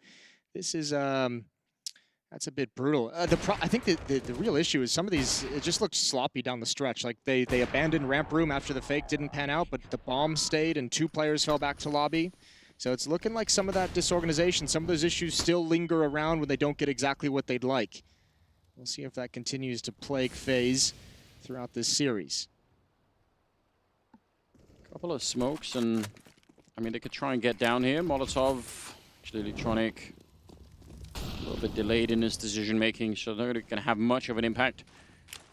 This is that's a bit brutal. I think the real issue is some of these, it just looked sloppy down the stretch. Like they abandoned ramp room after the fake didn't pan out, but the bomb stayed and 2 players fell back to lobby. So it's looking like some of that disorganization, some of those issues still linger around when they don't get exactly what they'd like. We'll see if that continues to plague FaZe throughout this series. Couple of smokes, and I mean, they could try and get down here. Molotov, actually Electronic, a little bit delayed in his decision-making, so they're not going to have much of an impact.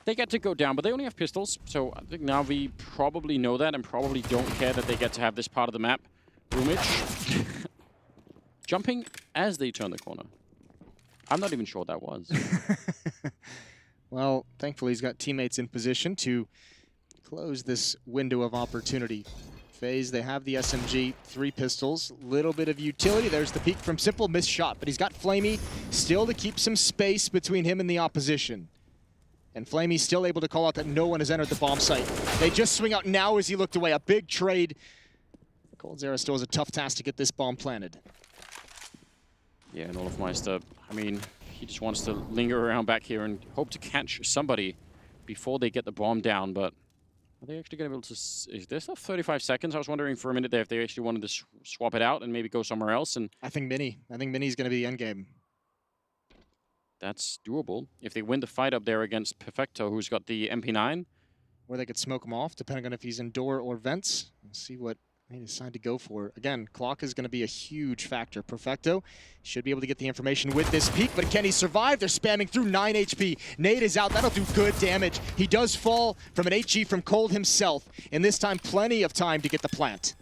They get to go down, but they only have pistols, so I think Na'Vi probably know that and probably don't care that they get to have this part of the map. Boomich jumping as they turn the corner. I'm not even sure what that was. Well, thankfully he's got teammates in position to close this window of opportunity. FaZe, they have the SMG, 3 pistols, little bit of utility. There's the peek from Simple, missed shot, but he's got Flamey still to keep some space between him and the opposition. And Flamey's still able to call out that no one has entered the bomb site. They just swing out now as he looked away. A big trade. Cold Zero still has a tough task to get this bomb planted. Yeah, and Olofmeister, I mean, he just wants to linger around back here and hope to catch somebody before they get the bomb down, but are they actually going to be able to... Is there still 35 seconds? I was wondering for a minute there if they actually wanted to swap it out and maybe go somewhere else. And I think Mini's going to be the end game. That's doable. If they win the fight up there against Perfecto, who's got the MP9. Or they could smoke him off, depending on if he's in door or vents. Let's see what They decide to go for it. Again, clock is going to be a huge factor. Perfecto should be able to get the information with this peek, but can he survive? They're spamming through 9 HP. Nade is out. That'll do good damage. He does fall from an HG from Cold himself, and this time plenty of time to get the plant.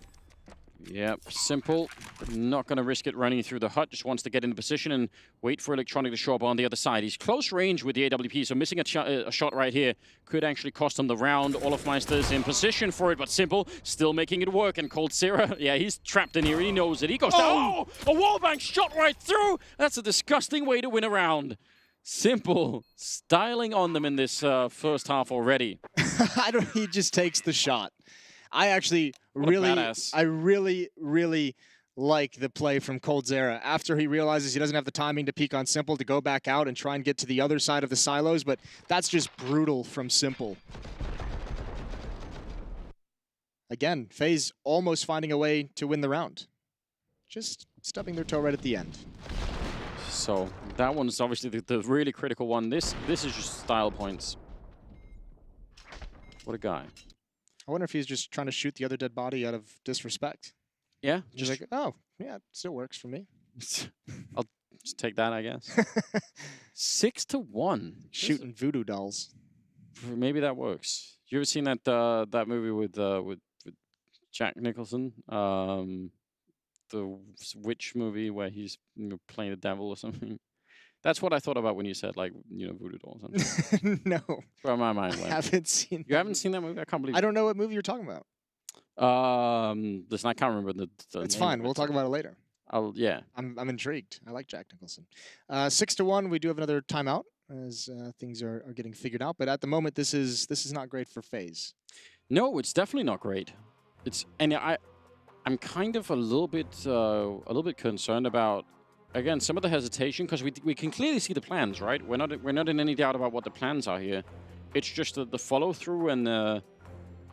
Yep, simple. Not going to risk it running through the hut. Just wants to get into position and wait for Electronic to show up on the other side. He's close range with the AWP, so missing a shot right here could actually cost him the round. Olofmeister's in position for it, but Simple still making it work. And Cold Zera, yeah, he's trapped in here. He knows it. He goes down. Oh! A wallbang shot right through. That's a disgusting way to win a round. Simple styling on them in this first half already. He just takes the shot. I actually really like the play from Cold Zera after he realizes he doesn't have the timing to peek on Simple to go back out and try and get to the other side of the silos, but that's just brutal from Simple. Again, FaZe almost finding a way to win the round. Just stubbing their toe right at the end. So that one's obviously the really critical one. This is just style points. What a guy. I wonder if he's just trying to shoot the other dead body out of disrespect. Yeah? Just like, oh, yeah, it still works for me. I'll just take that, I guess. 6-1. Shooting voodoo dolls. Maybe that works. You ever seen that that movie with Jack Nicholson? The witch movie where he's playing the devil or something? That's what I thought about when you said, like, voodoo dolls. No. Where my mind went. I haven't seen You haven't seen that movie? I can't believe it. I don't know what movie you're talking about. Listen, I can't remember the It's name fine. of it. We'll talk about it later. Yeah. I'm intrigued. I like Jack Nicholson. 6-1. We do have another timeout as things are getting figured out. But at the moment, this is not great for FaZe. No, it's definitely not great. I'm kind of a little bit concerned about, again, some of the hesitation, because we can clearly see the plans, right? We're not in any doubt about what the plans are here. It's just the follow through and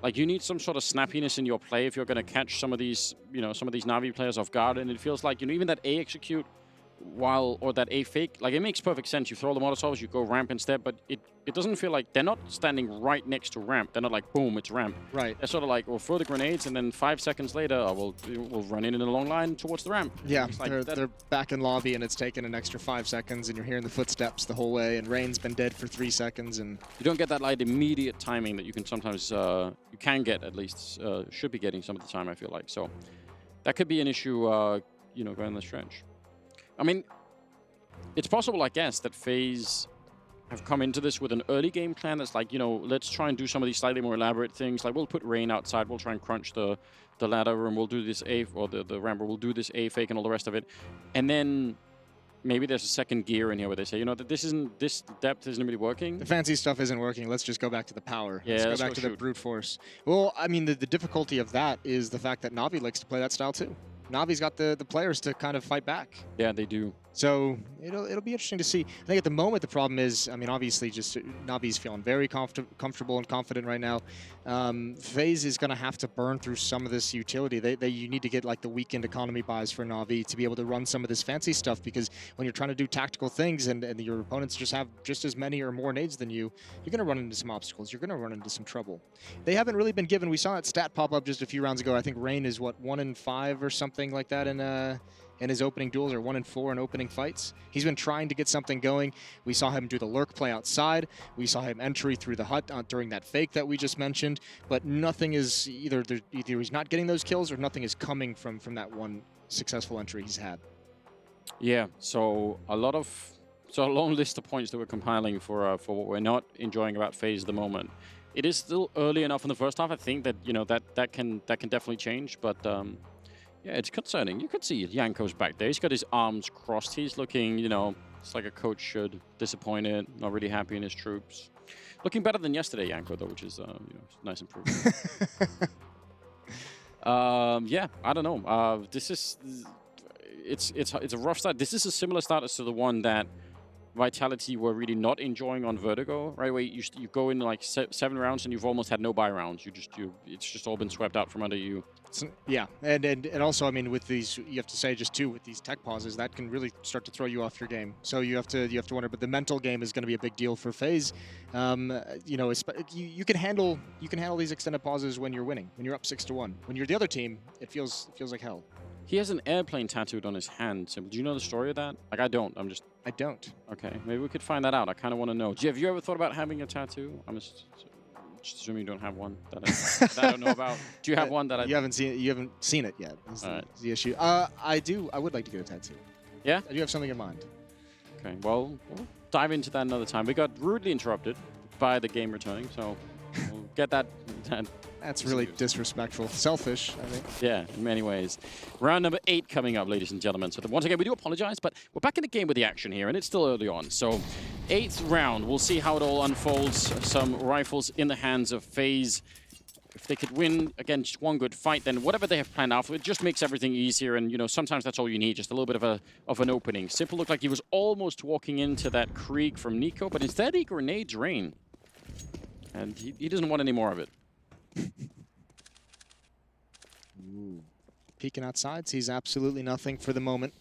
like, you need some sort of snappiness in your play if you're going to catch some of these Na'Vi players off guard. And it feels like, even that A execute or that A fake, like, it makes perfect sense. You throw the Molotovs, you go ramp instead, but it doesn't feel like they're not standing right next to ramp. They're not like, boom, it's ramp. Right. They're sort of like, we'll throw the grenades, and then 5 seconds later, we'll run in a long line towards the ramp. Yeah, like they're back in lobby, and it's taken an extra 5 seconds, and you're hearing the footsteps the whole way, and Rain's been dead for 3 seconds, and you don't get that like immediate timing that you can sometimes you can get, at least should be getting some of the time, I feel like. So that could be an issue, going the stretch. I mean, it's possible, I guess, that FaZe have come into this with an early game plan that's like, let's try and do some of these slightly more elaborate things. Like, we'll put Rain outside, we'll try and crunch the ladder, and we'll do this A, or the ramp, we'll do this A fake and all the rest of it. And then maybe there's a second gear in here where they say, this depth isn't really working. The fancy stuff isn't working. Let's just go back to the power. Yeah, let's go back to the brute force. Well, I mean, the difficulty of that is the fact that Na'Vi likes to play that style too. Na'Vi's got the players to kind of fight back. Yeah, they do. So it'll be interesting to see. I think at the moment the problem is, I mean, obviously just Na'Vi's feeling very comfortable and confident right now. FaZe is going to have to burn through some of this utility. You need to get like the weekend economy buys for Na'Vi to be able to run some of this fancy stuff, because when you're trying to do tactical things and your opponents just have just as many or more nades than you're going to run into some obstacles. You're going to run into some trouble. They haven't really been given. We saw that stat pop up just a few rounds ago. I think Rain is what, 1 in 5 or something like that in his opening duels, or 1 in 4 in opening fights. He's been trying to get something going. We saw him do the lurk play outside. We saw him entry through the hut during that fake that we just mentioned. But nothing is either he's not getting those kills, or nothing is coming from that one successful entry he's had. Yeah. So a long list of points that we're compiling for what we're not enjoying about FaZe at the moment. It is still early enough in the first half. I think that that can definitely change, but. Yeah, it's concerning. You could see Yanko's back there. He's got his arms crossed. He's looking, it's like a coach should. Disappointed, not really happy in his troops. Looking better than yesterday, Yanko, though, which is, nice improvement. Yeah, I don't know. It's a rough start. This is a similar start as to the one that Vitality were really not enjoying on Vertigo, right? Where you go in like 7 rounds and you've almost had no buy rounds. It's just all been swept out from under you. Yeah, and also, I mean, with these, you have to say just too, with these tech pauses, that can really start to throw you off your game. So you have to wonder. But the mental game is going to be a big deal for FaZe. You know, you can handle these extended pauses when you're winning, when you're up 6-1. When you're the other team, it feels like hell. He has an airplane tattooed on his hand. Simple. Do you know the story of that? Like, I don't. I don't. Okay, maybe we could find that out. I kind of want to know. Have you ever thought about having a tattoo? I'm just assuming you don't have one that I don't know about. Do you have one that I... You haven't seen it yet. Is the issue. I do. I would like to get a tattoo. Yeah? I do have something in mind. Okay, well, we'll dive into that another time. We got rudely interrupted by the game returning, so we'll get that. That's really disrespectful. Selfish, I think. Yeah, in many ways. Round number 8 coming up, ladies and gentlemen. So once again, we do apologize, but we're back in the game with the action here, and it's still early on. So 8th round, we'll see how it all unfolds. Some rifles in the hands of FaZe. If they could win, again, just one good fight, then whatever they have planned out, it just makes everything easier. And, you know, sometimes that's all you need, just a little bit of an opening. Simple looked like he was almost walking into that Krieg from Nico, but instead he grenades Rain. And he doesn't want any more of it. Ooh. Peeking outside, sees absolutely nothing for the moment.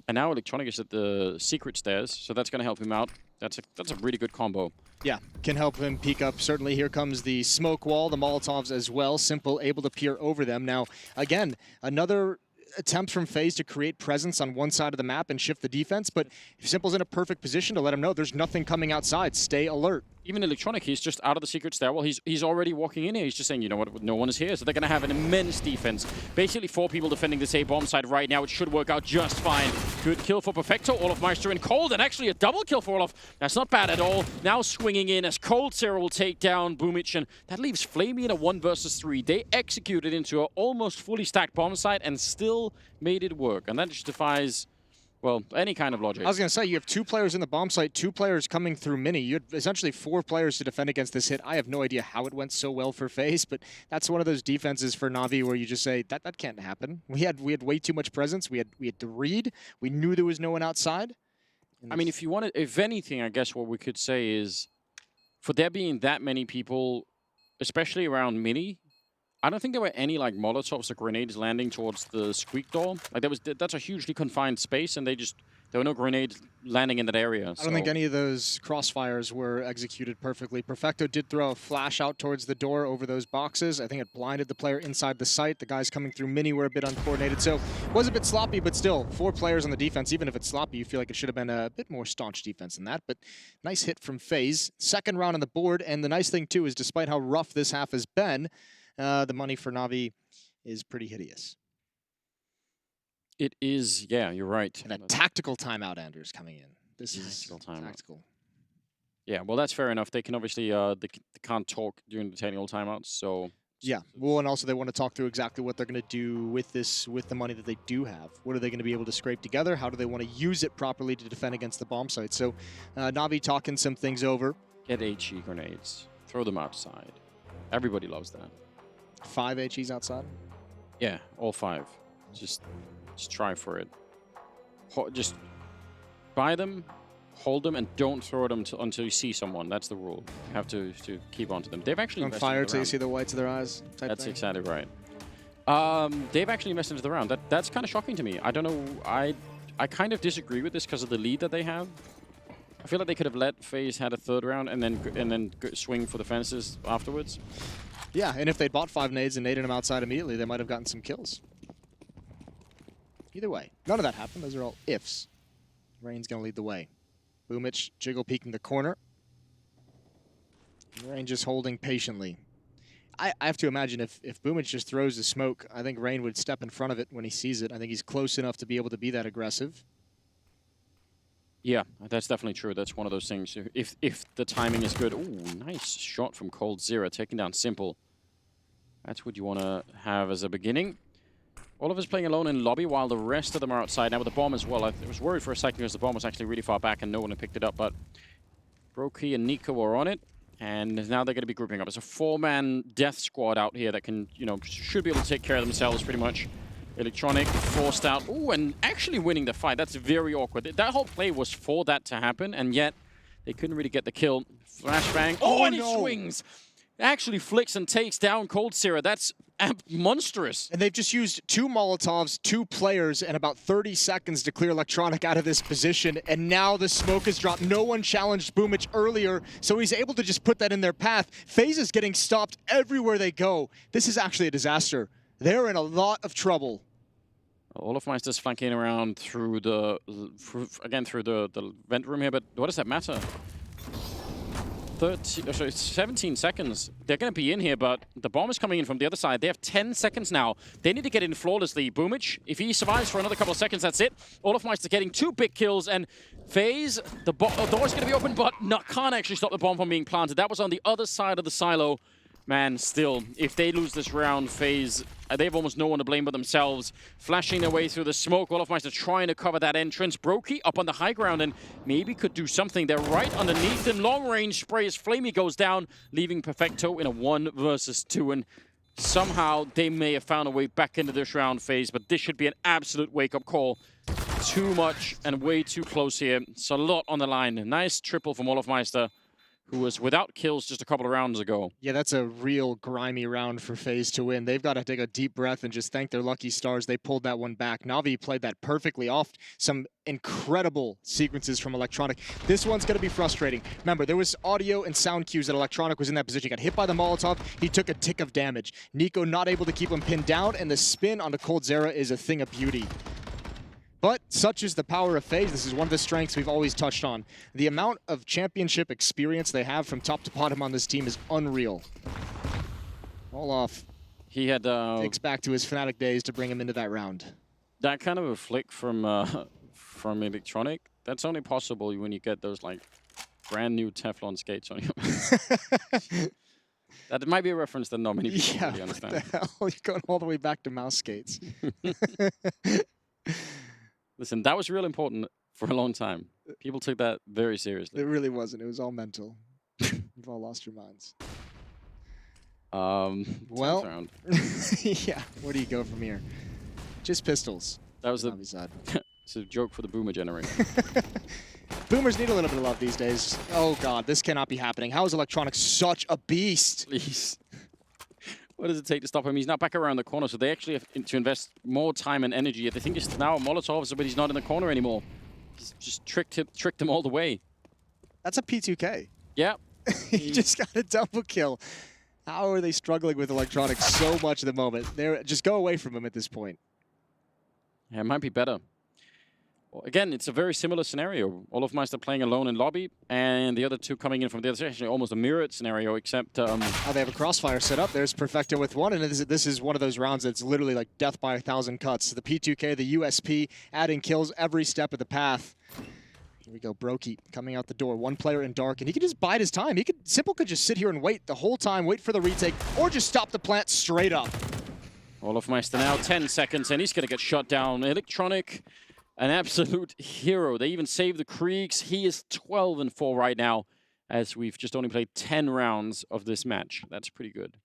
And now Electronic is at the secret stairs, so that's going to help him out. That's a really good combo. Yeah, can help him peek up. Certainly, here comes the smoke wall, the Molotovs as well. Simple able to peer over them. Now, again, another attempt from FaZe to create presence on one side of the map and shift the defense, but Simple's in a perfect position to let him know there's nothing coming outside. Stay alert. Even Electronic, he's just out of the secret stairwell. He's already walking in here. He's just saying, you know what, no one is here. So they're going to have an immense defense. Basically 4 people defending this A-bomb side right now. It should work out just fine. Good kill for Perfecto. Olaf Meister in Cold, and actually a double kill for Olaf. That's not bad at all. Now swinging in as Cold Zero will take down Boomic, and that leaves Flamey in a 1 versus 3. They executed into an almost fully stacked bomb site and still made it work. And that just defies... well, any kind of logic. I was going to say, you have 2 players in the bomb site, 2 players coming through mini. You had essentially 4 players to defend against this hit. I have no idea how it went so well for FaZe, but that's one of those defenses for Na'Vi where you just say, that can't happen. We had way too much presence. We had to read. We knew there was no one outside. I mean, if anything, I guess what we could say is, for there being that many people, especially around mini, I don't think there were any like Molotovs or grenades landing towards the squeak door. Like that's a hugely confined space, and there were no grenades landing in that area. I don't think any of those crossfires were executed perfectly. Perfecto did throw a flash out towards the door over those boxes. I think it blinded the player inside the site. The guys coming through mini were a bit uncoordinated, so it was a bit sloppy, but still, 4 players on the defense. Even if it's sloppy, you feel like it should have been a bit more staunch defense than that, but nice hit from FaZe. 2nd round on the board, and the nice thing too is despite how rough this half has been, the money for Na'Vi is pretty hideous. It is, yeah, you're right. And a tactical timeout, Anders, coming in. This is tactical. Yeah, well, that's fair enough. They can obviously, they can't talk during the technical timeouts, so... Yeah, well, and also they want to talk through exactly what they're going to do with this, with the money that they do have. What are they going to be able to scrape together? How do they want to use it properly to defend against the bomb site? So, Na'Vi talking some things over. Get HE grenades. Throw them outside. Everybody loves that. 5 HEs outside? Yeah, all 5. Just try for it. Just buy them, hold them, and don't throw them until you see someone. That's the rule. You have to keep on to them. They've actually on fire till you see the whites of their eyes. That's exactly right. They've actually invested into the round. That's kind of shocking to me. I don't know. I kind of disagree with this because of the lead that they have. I feel like they could have let FaZe had a 3rd round and then swing for the fences afterwards. Yeah, and if they'd bought 5 nades and naded them outside immediately, they might have gotten some kills. Either way, none of that happened. Those are all ifs. Rain's going to lead the way. Boomic, Jiggle peeking the corner. Rain just holding patiently. I have to imagine if Boomic just throws the smoke, I think Rain would step in front of it when he sees it. I think he's close enough to be able to be that aggressive. Yeah, that's definitely true. That's one of those things. If the timing is good. Ooh, nice shot from Cold Zero, taking down Simple. That's what you want to have as a beginning. All of us playing alone in lobby while the rest of them are outside. Now with the bomb as well. I was worried for a second because the bomb was actually really far back and no one had picked it up. But Brokey and Nico are on it. And now they're going to be grouping up. It's a 4-man death squad out here that can, you know, should be able to take care of themselves pretty much. Electronic forced out. Ooh, and actually winning the fight. That's very awkward. That whole play was for that to happen, and yet they couldn't really get the kill. Flashbang. Oh, and he swings. Actually flicks and takes down Coldzera. That's monstrous. And they've just used 2 Molotovs, 2 players, and about 30 seconds to clear Electronic out of this position. And now the smoke is dropped. No one challenged Boomich earlier, so he's able to just put that in their path. FaZe is getting stopped everywhere they go. This is actually a disaster. They're in a lot of trouble. Olofmeister's flanking around through the vent room here, but what does that matter? 17 seconds. They're going to be in here, but the bomb is coming in from the other side. They have 10 seconds now. They need to get in flawlessly. Boomich, if he survives for another couple of seconds, that's it. Olofmeister getting 2 big kills, and FaZe, the door's going to be open, but can't actually stop the bomb from being planted. That was on the other side of the silo. Man, still, if they lose this round, FaZe, they have almost no one to blame but themselves. Flashing their way through the smoke. Olofmeister trying to cover that entrance. Brokey up on the high ground and maybe could do something. They're right underneath him. Long range spray as Flamey goes down, leaving Perfecto in a 1 versus 2. And somehow they may have found a way back into this round, FaZe, but this should be an absolute wake-up call. Too much and way too close here. It's a lot on the line. Nice triple from Olofmeister, who was without kills just a couple of rounds ago. Yeah, that's a real grimy round for FaZe to win. They've got to take a deep breath and just thank their lucky stars they pulled that one back. Na'Vi played that perfectly off some incredible sequences from Electronic. This one's going to be frustrating. Remember, there was audio and sound cues that Electronic was in that position. He got hit by the Molotov. He took a tick of damage. Nico not able to keep him pinned down, and the spin onto Coldzera is a thing of beauty. But such is the power of FaZe. This is one of the strengths we've always touched on. The amount of championship experience they have from top to bottom on this team is unreal. Olof he had takes back to his Fnatic days to bring him into that round. That kind of a flick from Electronic, that's only possible when you get those like brand new Teflon skates on you. That might be a reference that not many people really understand. What the hell? You're going all the way back to mouse skates. Listen, that was real important for a long time. People took that very seriously. It really wasn't. It was all mental. You've all lost your minds. Well, yeah. Where do you go from here? Just pistols. That was it's a joke for the boomer generation. Boomers need a little bit of love these days. Oh God, this cannot be happening. How is Electronic such a beast? Please. What does it take to stop him? He's not back around the corner, so they actually have to invest more time and energy. They think it's now Molotovs, but he's not in the corner anymore. He's just tricked him all the way. That's a P2K. Yeah. He just got a double kill. How are they struggling with Electronic so much at the moment? Just go away from him at this point. Yeah, it might be better. Well, again, it's a very similar scenario. Olofmeister playing alone in lobby, and the other two coming in from the other side. Actually, almost a mirrored scenario, except... Oh, they have a crossfire set up. There's Perfecto with one, and this is one of those rounds that's literally like death by 1,000 cuts. The P2K, the USP, adding kills every step of the path. Here we go, Brokey coming out the door. One player in dark, and he could just bide his time. Simple could just sit here and wait the whole time, wait for the retake, or just stop the plant straight up. Olofmeister now 10 seconds, and he's going to get shot down. Electronic... An absolute hero. They even saved the Kriegs. He is 12-4 right now, as we've just only played 10 rounds of this match. That's pretty good.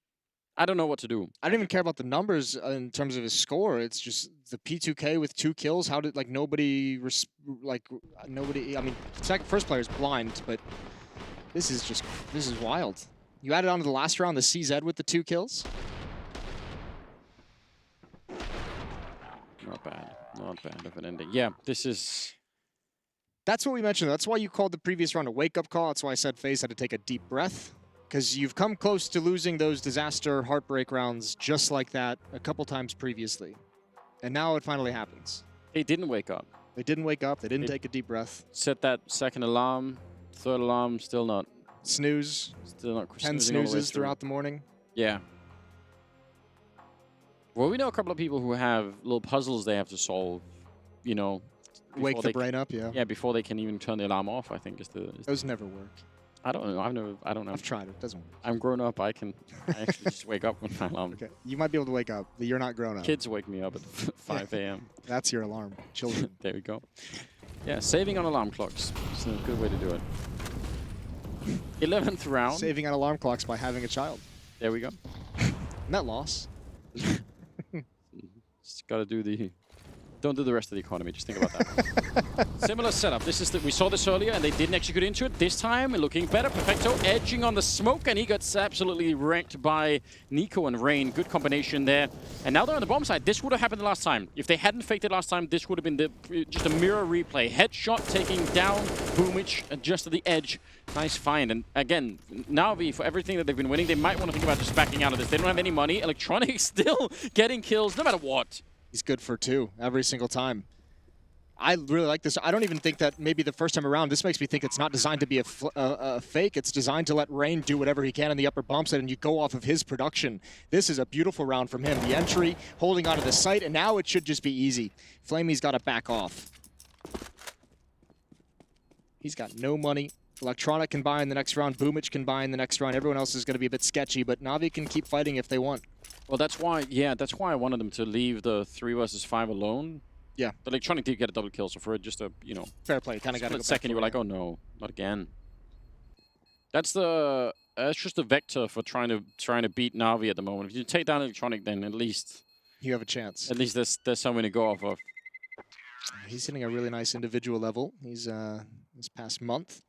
I don't know what to do. I don't even care about the numbers in terms of his score. It's just the P2K with 2 kills. How did nobody? I mean, first player is blind, but this is wild. You added on to the last round the CZ with the 2 kills. Not bad. Not bad of an ending. Yeah, this is... That's what we mentioned. That's why you called the previous round a wake-up call. That's why I said FaZe had to take a deep breath. Because you've come close to losing those disaster heartbreak rounds just like that a couple times previously. And now it finally happens. They didn't wake up. They didn't wake up. They didn't take a deep breath. Set that second alarm. Third alarm, still not. Snooze. Still not. 10 snoozes throughout the morning. Yeah. Well, we know a couple of people who have little puzzles they have to solve, you know. Wake the brain up, yeah. Yeah, before they can even turn the alarm off, I think is the... Those never work. I don't know. I don't know. I've tried it. It doesn't work. I'm grown up. I actually just wake up when my alarm... Okay. You might be able to wake up, but you're not grown up. Kids wake me up at 5 a.m. That's your alarm. Children. There we go. Yeah, saving on alarm clocks. It's a good way to do it. 11th round. Saving on alarm clocks by having a child. There we go. Net loss. Gotta do the... Don't do the rest of the economy, just think about that. Similar setup. This is we saw this earlier and they didn't execute into it. This time, looking better. Perfecto edging on the smoke and he gets absolutely wrecked by Nico and Rain. Good combination there. And now they're on the bomb side. This would have happened the last time. If they hadn't faked it last time, this would have been just a mirror replay. Headshot taking down Boomich just at the edge. Nice find. And again, Navi, for everything that they've been winning, they might want to think about just backing out of this. They don't have any money. Electronic still getting kills no matter what. He's good for 2 every single time. I really like this. I don't even think that maybe the first time around, this makes me think it's not designed to be a fake. It's designed to let Rain do whatever he can in the upper bomb site, and you go off of his production. This is a beautiful round from him. The entry, holding onto the site, and now it should just be easy. Flamey's got to back off. He's got no money. Electronic can buy in the next round. Boomich can buy in the next round. Everyone else is going to be a bit sketchy, but Navi can keep fighting if they want. Well, that's why, yeah, that's why I wanted them to leave the 3 versus 5 alone. Yeah. The Electronic did get a double kill, so for it just a, you know... Fair play, kind of got to go second, you were like, oh no, not again. That's just a vector for trying to beat Navi at the moment. If you take down Electronic, then at least... You have a chance. At least there's something to go off of. He's hitting a really nice individual level. He's this past month.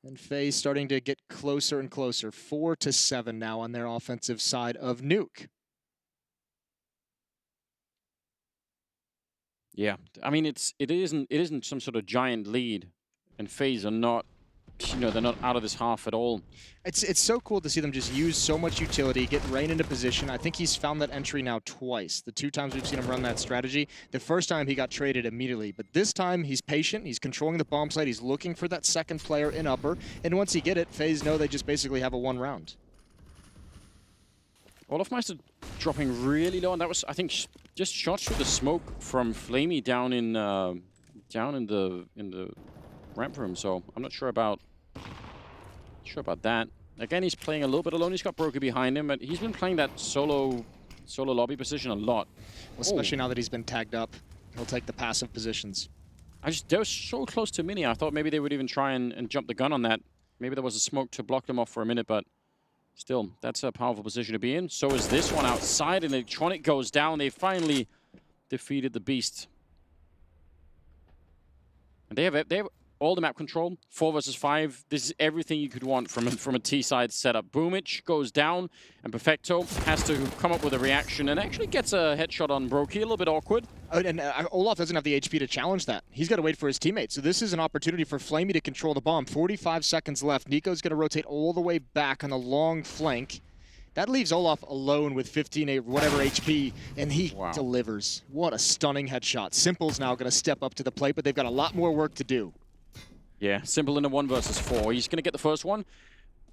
And FaZe starting to get closer and closer. 4-7 now on their offensive side of Nuke. Yeah, I mean it isn't some sort of giant lead, and FaZe are not, you know, they're not out of this half at all. It's so cool to see them just use so much utility, get Rain into position. I think he's found that entry now twice. The 2 times we've seen him run that strategy. The first time he got traded immediately, but this time he's patient, he's controlling the bomb site, he's looking for that second player in upper, and once he get it, FaZe know they just basically have a 1 round. Olofmeister dropping really low, and that was, I think, just shots through the smoke from Flamey down in the ramp room. So I'm not sure about that. Again, he's playing a little bit alone. He's got Broker behind him, but he's been playing that solo lobby position a lot. Well, especially now that he's been tagged up, he'll take the passive positions. They were so close to Mini. I thought maybe they would even try and jump the gun on that. Maybe there was a smoke to block them off for a minute, but still, that's a powerful position to be in. So is this one outside, and Electronic goes down. They finally defeated the Beast. And they have all the map control, 4 versus 5. This is everything you could want from a T-side setup. Boomich goes down, and Perfecto has to come up with a reaction and actually gets a headshot on Brokey. A little bit awkward. And Olaf doesn't have the HP to challenge that. He's got to wait for his teammate. So this is an opportunity for Flamey to control the bomb. 45 seconds left. Nico's going to rotate all the way back on the long flank. That leaves Olaf alone with 15 whatever HP, and he delivers. What a stunning headshot. Simple's now going to step up to the plate, but they've got a lot more work to do. Yeah, Simple in a 1 versus 4. He's going to get the first one.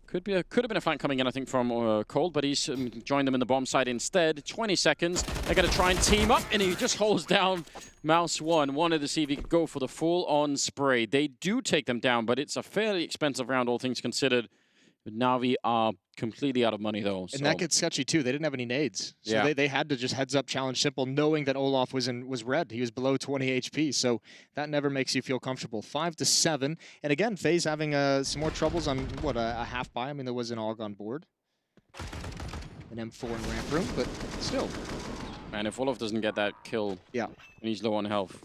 Could have been a flank coming in, I think, from Cold, but he's joined them in the bomb side instead. 20 seconds. They're going to try and team up, and he just holds down Mouse 1. Wanted to see if he could go for the full-on spray. They do take them down, but it's a fairly expensive round, all things considered. Navi are completely out of money, though. And that gets sketchy, too. They didn't have any nades. So they had to just heads-up challenge Simple, knowing that Olaf was red. He was below 20 HP, so that never makes you feel comfortable. 5-7. And again, FaZe having some more troubles on, what, a half buy? I mean, there was an AUG on board. An M4 in ramp room, but still. Man, if Olaf doesn't get that kill, and he's low on health,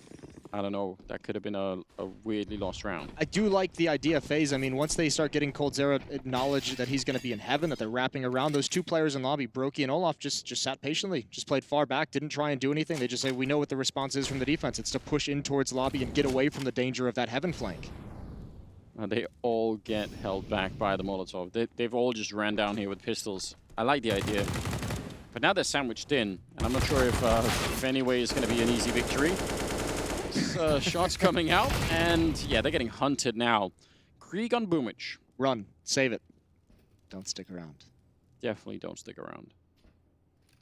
I don't know. That could have been a weirdly lost round. I do like the idea of FaZe. I mean, once they start getting Cold Zero acknowledge that he's going to be in heaven, that they're wrapping around, those 2 players in lobby, Brokey and Olaf, just sat patiently, just played far back, didn't try and do anything. They just say, we know what the response is from the defense. It's to push in towards lobby and get away from the danger of that heaven flank. They all get held back by the Molotov. They've all just ran down here with pistols. I like the idea. But now they're sandwiched in, and I'm not sure if anyway it's going to be an easy victory. Shots coming out, and yeah, they're getting hunted now. Krieg on Boomich. Run. Save it. Don't stick around. Definitely don't stick around.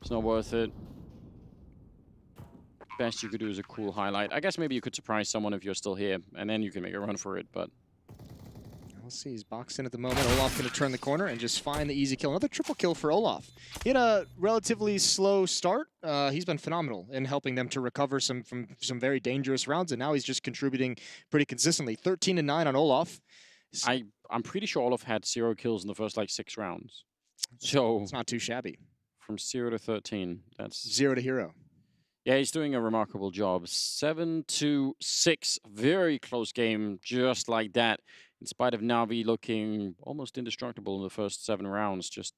It's not worth it. Best you could do is a cool highlight. I guess maybe you could surprise someone if you're still here, and then you can make a run for it, but... We'll see. He's boxed in at the moment. Olaf going to turn the corner and just find the easy kill. Another triple kill for Olaf. He had a relatively slow start. He's been phenomenal in helping them to recover from some very dangerous rounds, and now he's just contributing pretty consistently. 13-9 on Olaf. I'm pretty sure Olaf had 0 kills in the first, like, 6 rounds. So... It's not too shabby. From 0 to 13, that's... 0 to hero. Yeah, he's doing a remarkable job. 7-6, very close game, just like that. In spite of Na'Vi looking almost indestructible in the first 7 rounds, just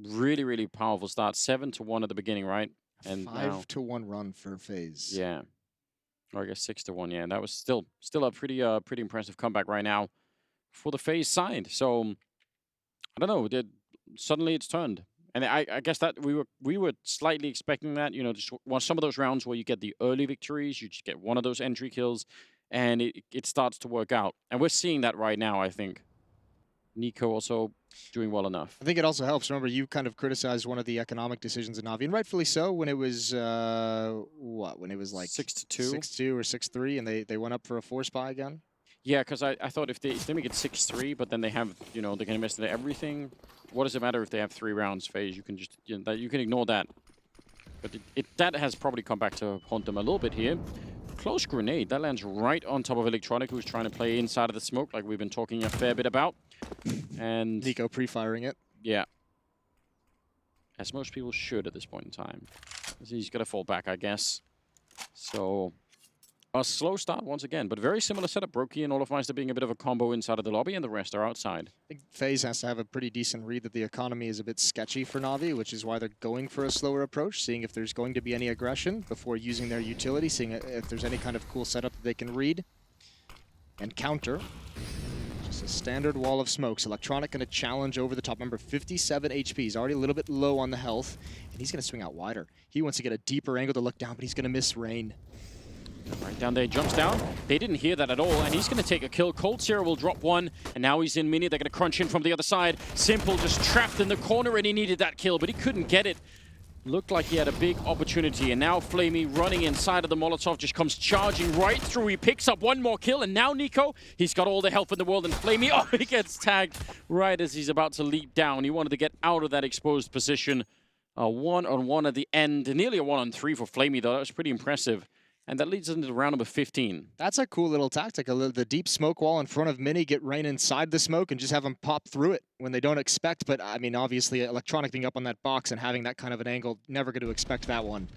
really, really powerful start. 7-1 at the beginning, right? And 5-1 run for FaZe. Yeah, or I guess 6-1. Yeah, and that was still a pretty impressive comeback right now for the FaZe side. So I don't know. Suddenly it's turned. And I guess that we were slightly expecting that, you know, just some of those rounds where you get the early victories, you just get one of those entry kills, and it starts to work out. And we're seeing that right now, I think. Nico also doing well enough. I think it also helps. Remember, you kind of criticized one of the economic decisions in Na'Vi, and rightfully so, when it was, when it was like 6-2? 6-2 or 6-3, and they went up for a 4-spy again? Yeah, because I thought if they make it 6-3, but then they have, you know, they can invest in everything. What does it matter if they have 3 rounds, FaZe? You can just, you know, you can ignore that. But that has probably come back to haunt them a little bit here. Close grenade. That lands right on top of Electronic, who's trying to play inside of the smoke, like we've been talking a fair bit about. And Nico pre-firing it. Yeah. As most people should at this point in time. He's got to fall back, I guess. So a slow start once again, but very similar setup. Brokey and Olofmeister being a bit of a combo inside of the lobby, and the rest are outside. I think FaZe has to have a pretty decent read that the economy is a bit sketchy for Na'Vi, which is why they're going for a slower approach, seeing if there's going to be any aggression before using their utility, seeing if there's any kind of cool setup that they can read and counter. Just a standard wall of smokes. Electronic going to challenge over the top. Remember, 57 HP. He's already a little bit low on the health, and he's going to swing out wider. He wants to get a deeper angle to look down, but he's going to miss rain. Right down there, jumps down. They didn't hear that at all, and he's going to take a kill. Cold Sierra will drop one, and now he's in mini. They're going to crunch in from the other side. Simple just trapped in the corner, and he needed that kill, but he couldn't get it. Looked like he had a big opportunity, and now Flamey running inside of the Molotov just comes charging right through. He picks up one more kill, and now Nico, he's got all the help in the world, and Flamey, oh, he gets tagged right as he's about to leap down. He wanted to get out of that exposed position. A 1-on-1 at the end, nearly a 1-on-3 for Flamey, though. That was pretty impressive. And that leads us into round number 15. That's a cool little tactic. The deep smoke wall in front of Mini, get Rain inside the smoke and just have them pop through it when they don't expect. But, I mean, obviously, Electronic being up on that box and having that kind of an angle, never going to expect that one.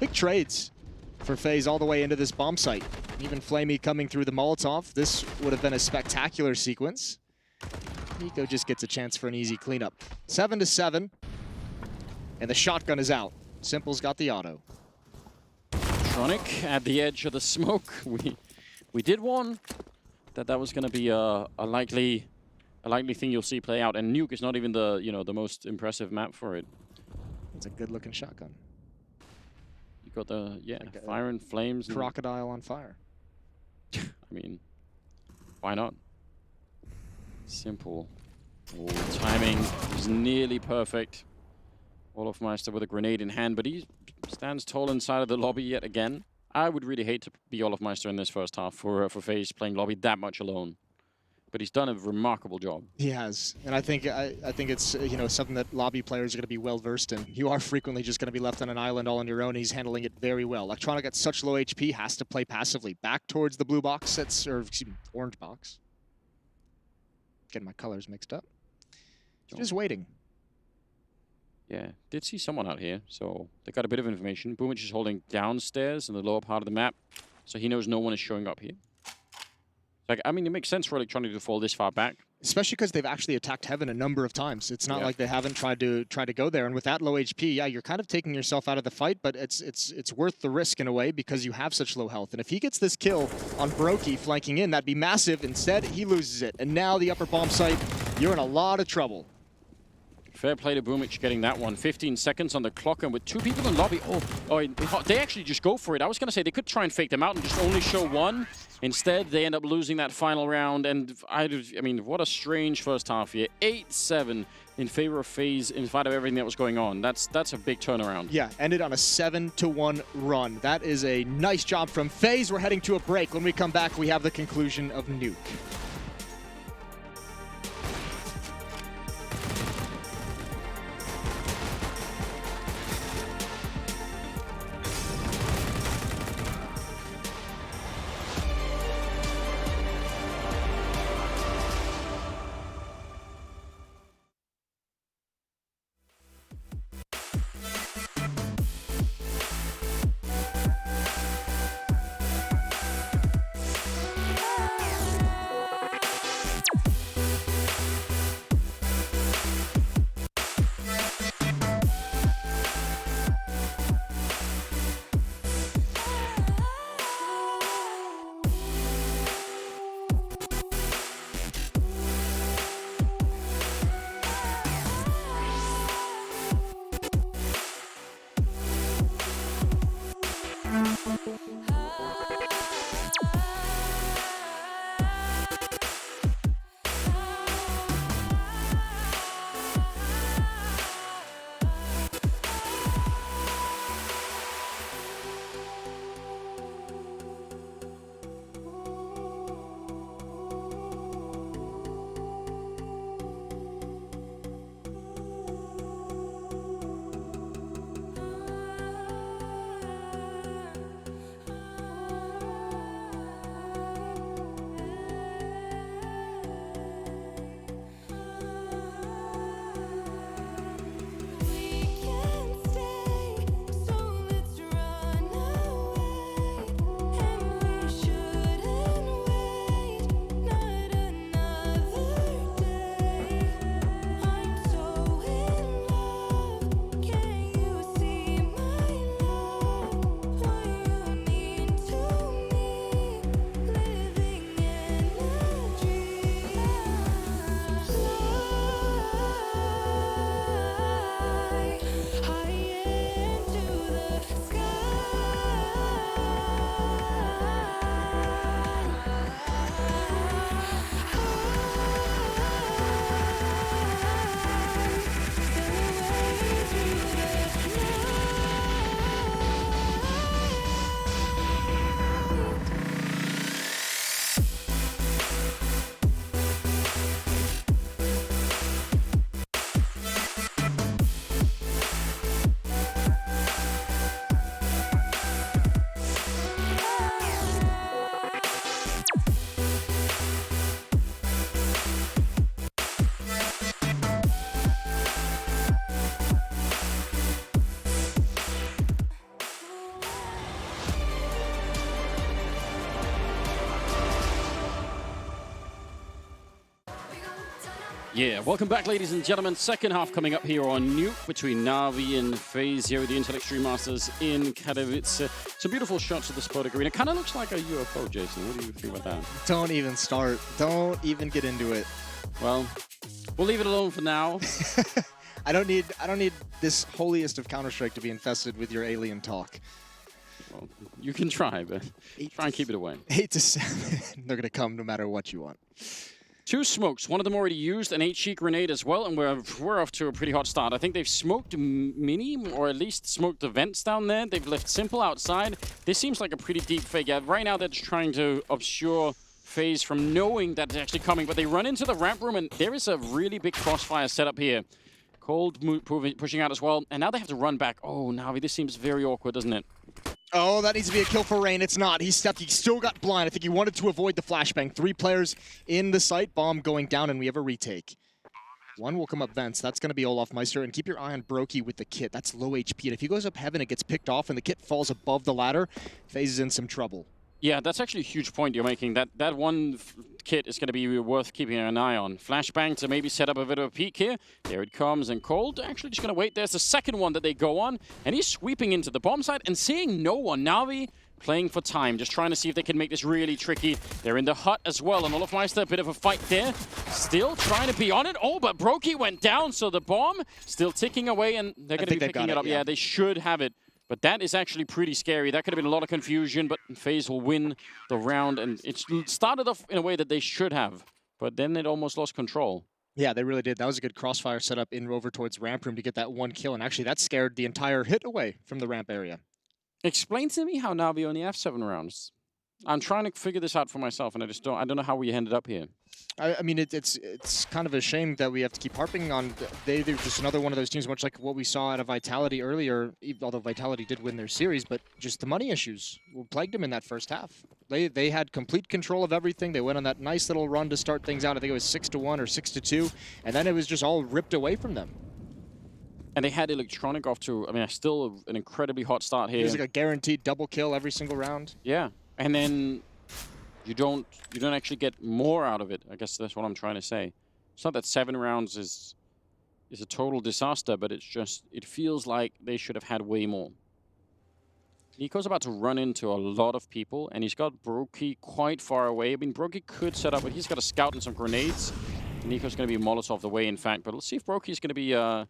Big trades for FaZe all the way into this bomb site. Even Flamey coming through the Molotov. This would have been a spectacular sequence. Nico just gets a chance for an easy cleanup. 7-7. And the shotgun is out. Simple's got the auto. At the edge of the smoke. We did warn that was going to be a likely thing you'll see play out, and Nuke is not even the most impressive map for it. It's a good looking shotgun. You got the fire and flames. Crocodile on fire. I mean, why not? Simple. Oh, timing is nearly perfect. Olofmeister with a grenade in hand, but he stands tall inside of the lobby yet again. I would really hate to be Olofmeister in this first half for FaZe playing lobby that much alone. But he's done a remarkable job. He has, and I think it's something that lobby players are going to be well versed in. You are frequently just going to be left on an island all on your own. He's handling it very well. Electronic at such low HP has to play passively back towards the blue box. Orange box. Getting my colors mixed up. Just waiting. Yeah, did see someone out here, so they got a bit of information. Boomich is holding downstairs in the lower part of the map, so he knows no one is showing up here. Like, I mean, it makes sense for Electronic to fall this far back. Especially because they've actually attacked Heaven a number of times. It's not like they haven't tried to go there. And with that low HP, yeah, you're kind of taking yourself out of the fight, but it's worth the risk in a way because you have such low health. And if he gets this kill on Brokey flanking in, that'd be massive. Instead, he loses it. And now the upper bomb site, you're in a lot of trouble. Fair play to Boomich getting that one. 15 seconds on the clock, and with 2 people in lobby. They actually just go for it. I was going to say they could try and fake them out and just only show one. Instead, they end up losing that final round. And I mean, what a strange first half here. 8-7 in favor of FaZe in spite of everything that was going on. That's a big turnaround. Yeah, ended on a 7-1 run. That is a nice job from FaZe. We're heading to a break. When we come back, we have the conclusion of Nuke. Yeah, welcome back, ladies and gentlemen. Second half coming up here on Nuke between Na'Vi and FaZe here at the Intel Extreme Masters in Katowice. Some beautiful shots of the Spodek Arena. Kind of looks like a UFO, Jason. What do you think about that? Don't even start. Don't even get into it. Well, we'll leave it alone for now. I don't need this holiest of Counter-Strike to be infested with your alien talk. Well, you can try, but try and keep it away. 8 to 7. They're going to come no matter what you want. 2 smokes, one of them already used, an HE grenade as well, and we're off to a pretty hot start. I think they've smoked Mini, or at least smoked the vents down there. They've left Simple outside. This seems like a pretty deep fake. Yeah, right now they're just trying to obscure FaZe from knowing that it's actually coming, but they run into the ramp room, and there is a really big crossfire setup here. Cold pushing out as well, and now they have to run back. Oh, Na'Vi, this seems very awkward, doesn't it? Oh, that needs to be a kill for Rain. It's not. He stepped. He still got blind. I think he wanted to avoid the flashbang. 3 players in the site. Bomb going down, and we have a retake. 1 will come up vents. That's going to be Olaf Meister. And keep your eye on Brokey with the kit. That's low HP. And if he goes up heaven, it gets picked off, and the kit falls above the ladder. FaZe is in some trouble. Yeah, that's actually a huge point you're making. That one kit is going to be worth keeping an eye on. Flashbang to maybe set up a bit of a peek here. There it comes, and Cold actually just going to wait. There's the second one that they go on, and he's sweeping into the bomb site and seeing no one. Na'Vi playing for time, just trying to see if they can make this really tricky. They're in the hut as well, and Olaf Meister, a bit of a fight there. Still trying to be on it. Oh, but Brokey went down, so the bomb still ticking away, and they're going to be picking it up. Yeah, they should have it. But that is actually pretty scary. That could have been a lot of confusion, but FaZe will win the round. And it started off in a way that they should have, but then it almost lost control. Yeah, they really did. That was a good crossfire setup in over towards ramp room to get that 1 kill. And actually, that scared the entire hit away from the ramp area. Explain to me how Na'Vi only have 7 rounds. I'm trying to figure this out for myself, and I don't know how we ended up here. I mean, it's kind of a shame that we have to keep harping on. They're just another one of those teams, much like what we saw out of Vitality earlier, although Vitality did win their series, but just the money issues plagued them in that first half. They had complete control of everything. They went on that nice little run to start things out. I think it was 6-1 or 6-2, and then it was just all ripped away from them. And they had Electronic off to, I mean, still an incredibly hot start here. It was like a guaranteed double kill every single round. Yeah, and then you don't actually get more out of it. I guess that's what I'm trying to say. It's not that 7 rounds is a total disaster, but it's just, it feels like they should have had way more. Nico's about to run into a lot of people, and he's got Brokey quite far away. I mean, Brokey could set up, but he's got a scout and some grenades. Nico's going to be Molotov the way, in fact, but let's see if Brokey's going to be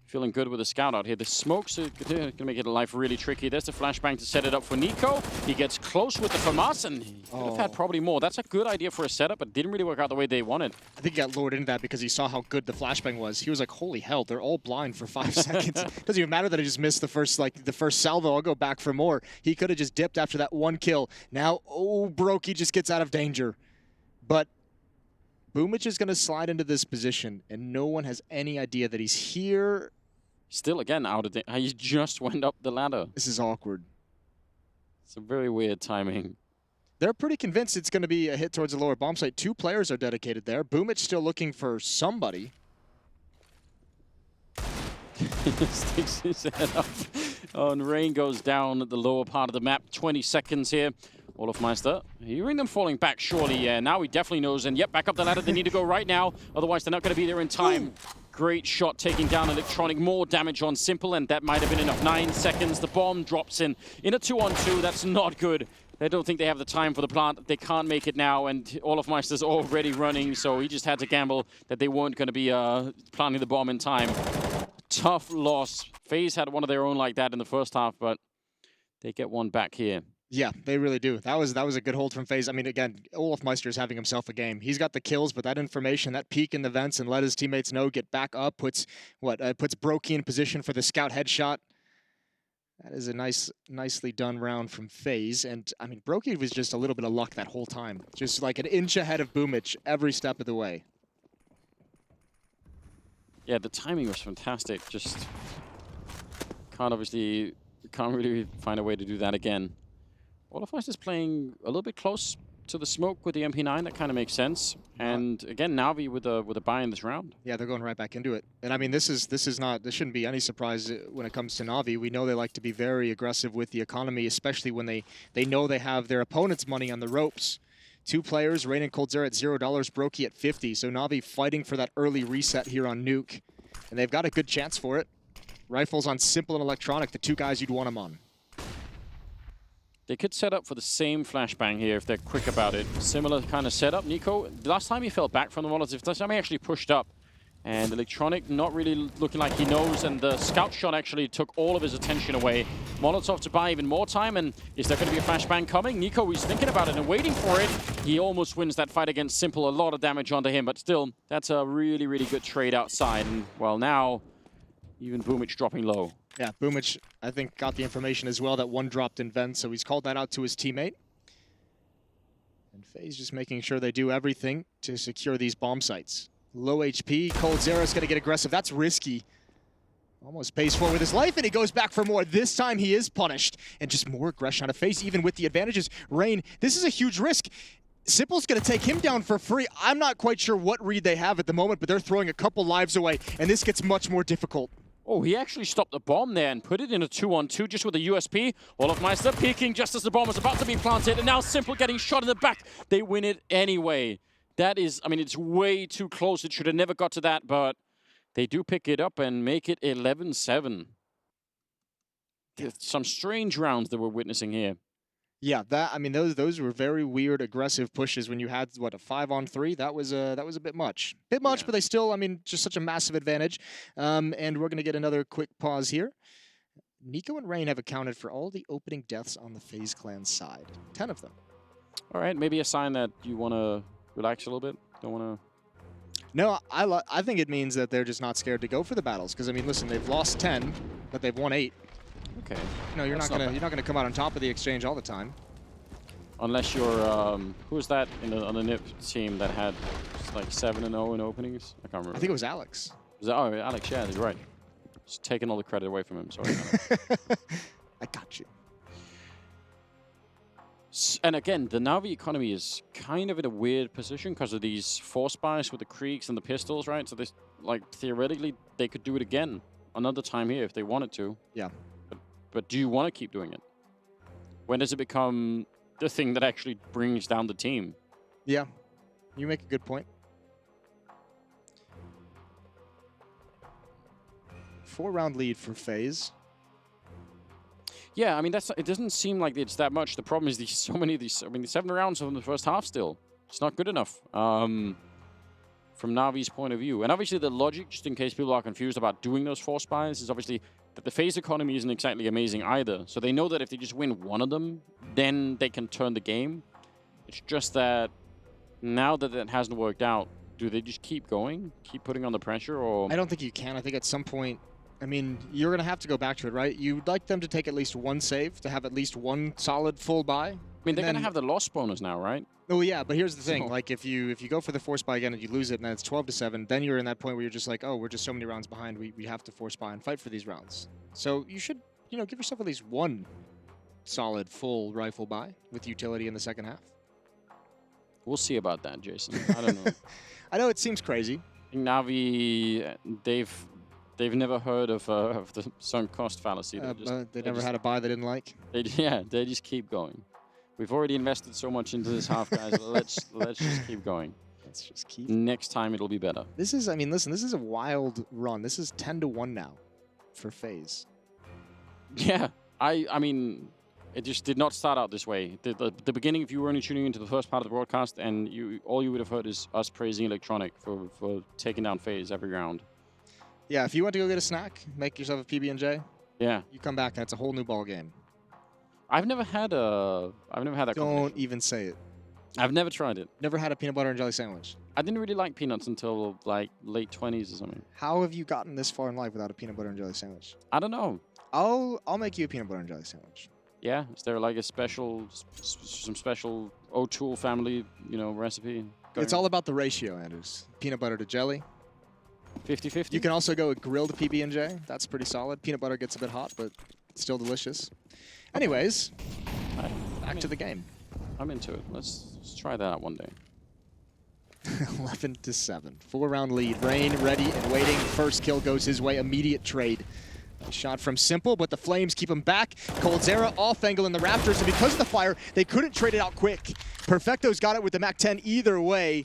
feeling good with the scout out here. The smokes are going to make it life really tricky. There's the flashbang to set it up for Nico. He gets close with the FAMAS, and he could have had probably more. That's a good idea for a setup, but didn't really work out the way they wanted. I think he got lured into that because he saw how good the flashbang was. He was like, holy hell, they're all blind for 5 seconds. Doesn't even matter that I just missed the first salvo. I'll go back for more. He could have just dipped after that 1 kill. Now, Brokey just gets out of danger. But Boomich is going to slide into this position, and no one has any idea that he's here. Still, again, out of danger. He just went up the ladder. This is awkward. It's a very weird timing. They're pretty convinced it's going to be a hit towards the lower bomb site. 2 players are dedicated there. Boomich still looking for somebody. Sticks his head up. Oh, and Rain goes down at the lower part of the map. 20 seconds here. Olaf Meister, hearing them falling back, surely. Yeah, now he definitely knows. And yep, back up the ladder. They need to go right now. Otherwise, they're not going to be there in time. Great shot taking down Electronic. More damage on Simple, and that might have been enough. 9 seconds. The bomb drops in a 2-on-2. That's not good. They don't think they have the time for the plant. They can't make it now, and Olaf Meister's already running, so he just had to gamble that they weren't going to be planting the bomb in time. Tough loss. FaZe had one of their own like that in the first half, but they get one back here. Yeah, they really do. That was a good hold from FaZe. I mean, again, Olaf Meister is having himself a game. He's got the kills, but that information, that peek in the vents and let his teammates know, get back up, puts Brokey in position for the scout headshot. That is a nicely done round from FaZe. And, I mean, Brokey was just a little bit of luck that whole time. Just like an inch ahead of Boomich every step of the way. Yeah, the timing was fantastic. Just can't really find a way to do that again. Olaf Meister is playing a little bit close to the smoke with the MP9. That kind of makes sense. And again, Na'Vi with a buy in this round. Yeah, they're going right back into it. And I mean, this shouldn't be any surprise when it comes to Na'Vi. We know they like to be very aggressive with the economy, especially when they know they have their opponent's money on the ropes 2 players, Rain and Coldzera at $0, Brokey at 50. So Na'Vi fighting for that early reset here on Nuke. And they've got a good chance for it. Rifles on Simple and Electronic, the 2 guys you'd want them on. They could set up for the same flashbang here if they're quick about it. Similar kind of setup. Nico, last time he fell back from the Molotov, this time he actually pushed up. And Electronic not really looking like he knows, and the scout shot actually took all of his attention away. Molotov to buy even more time, and is there going to be a flashbang coming? Nico is thinking about it and waiting for it. He almost wins that fight against Simple, a lot of damage onto him, but still, that's a really, really good trade outside. And, well, now, even Boomich dropping low. Yeah, Boomich, I think, got the information as well that one dropped in vent, so he's called that out to his teammate. And FaZe just making sure they do everything to secure these bomb sites. Low HP, Coldzera's going to get aggressive. That's risky. Almost pays for with his life, and he goes back for more. This time he is punished. And just more aggression out of FaZe, even with the advantages. Rain, this is a huge risk. Simple's going to take him down for free. I'm not quite sure what read they have at the moment, but they're throwing a couple lives away, and this gets much more difficult. Oh, he actually stopped the bomb there and put it in a 2-on-2 just with a USP. Olofmeister peeking just as the bomb was about to be planted, and now Simple getting shot in the back. They win it anyway. That is, I mean, it's way too close. It should have never got to that, but they do pick it up and make it 11-7. Some strange rounds that we're witnessing here. Yeah, that, I mean, those were very weird, aggressive pushes when you had, what, a 5-on-3? That was a bit much. Bit much, yeah. But they still, I mean, just such a massive advantage. And we're going to get another quick pause here. Nico and Rain have accounted for all the opening deaths on the FaZe Clan side. 10 of them. All right, maybe a sign that you want to relax a little bit? Don't want to... No, I think it means that they're just not scared to go for the battles. Because, I mean, listen, they've lost 10, but they've won 8. Okay. No, you're not gonna come out on top of the exchange all the time. Unless you're who was that on the NIP team that had like 7-0 in openings? I can't remember. I think it was Alex. Was that, oh, Alex, yeah, you're right. Just taking all the credit away from him. Sorry. I got you. And again, the Na'Vi economy is kind of in a weird position because of these force buys with the Kriegs and the pistols, right? So this, like, theoretically, they could do it again another time here if they wanted to. Yeah. But do you want to keep doing it? When does it become the thing that actually brings down the team? Yeah, you make a good point. 4-round lead for FaZe. Yeah, I mean, it doesn't seem like it's that much. The problem is so many of these, I mean, 7 rounds in the first half still. It's not good enough from Na'Vi's point of view. And obviously the logic, just in case people are confused about doing those force buys, is obviously that the FaZe economy isn't exactly amazing either. So they know that if they just win one of them, then they can turn the game. It's just that now that that hasn't worked out, do they just keep going? Keep putting on the pressure? Or I don't think you can. I think at some point, I mean, you're going to have to go back to it, right? You'd like them to take at least one save, to have at least one solid full buy. I mean, they're going to have the loss bonus now, right? Oh, yeah, but here's the thing. Like, if you go for the force buy again and you lose it, and then it's 12-7, then you're in that point where you're just like, oh, we're just so many rounds behind. We have to force buy and fight for these rounds. So you should, you know, give yourself at least one solid, full rifle buy with utility in the second half. We'll see about that, Jason. I don't know. I know it seems crazy. Na'Vi, they've never heard of the sunk cost fallacy. They never had a buy they didn't like. They just keep going. We've already invested so much into this half, guys. let's just keep going. Let's just keep. Next time it'll be better. This is, I mean, listen, this is a wild run. This is 10-1 now for FaZe. Yeah, I mean, it just did not start out this way. The beginning, if you were only tuning into the first part of the broadcast, and all you would have heard is us praising Electronic for taking down FaZe every round. Yeah, if you went to go get a snack, make yourself a PB&J. Yeah. You come back and it's a whole new ball game. I've never had that. Don't even say it. I've never tried it. Never had a peanut butter and jelly sandwich. I didn't really like peanuts until like late 20s or something. How have you gotten this far in life without a peanut butter and jelly sandwich? I don't know. I'll make you a peanut butter and jelly sandwich. Yeah, is there like a some special O'Toole family, recipe? It's all about the ratio, Anders. Peanut butter to jelly. 50-50. You can also go with grilled PB&J. That's pretty solid. Peanut butter gets a bit hot, but it's still delicious. Anyways, back to the game. I'm into it. Let's try that out one day. 11-7. 4-round lead. Rain ready and waiting. First kill goes his way. Immediate trade. Shot from Simple, but the Flames keep him back. coldzera off angle in the Raptors, and because of the fire, they couldn't trade it out quick. Perfecto's got it with the MAC-10 either way.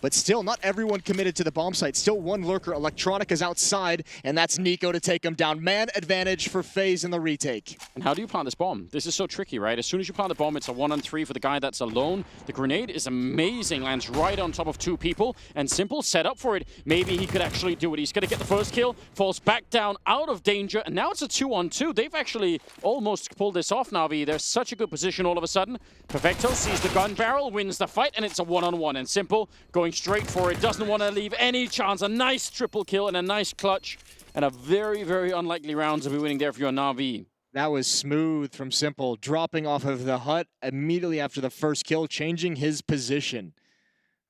But still, not everyone committed to the bomb site. Still one lurker. Electronica's outside, and that's Nico to take him down. Man advantage for FaZe in the retake. And how do you plant this bomb? This is so tricky, right? As soon as you plant the bomb, it's a 1-on-3 for the guy that's alone. The grenade is amazing, lands right on top of 2 people, and Simple set up for it. Maybe he could actually do it. He's going to get the first kill, falls back down, out of danger, and now it's a 2-on-2. They've actually almost pulled this off, Na'Vi. They're such a good position all of a sudden. Perfecto sees the gun barrel, wins the fight, and it's a 1-on-1. And Simple going straight for it, doesn't want to leave any chance. A nice triple kill and a nice clutch, and a very, very unlikely round to be winning there for your Na'Vi. That was smooth from Simple, dropping off of the hut immediately after the first kill, changing his position.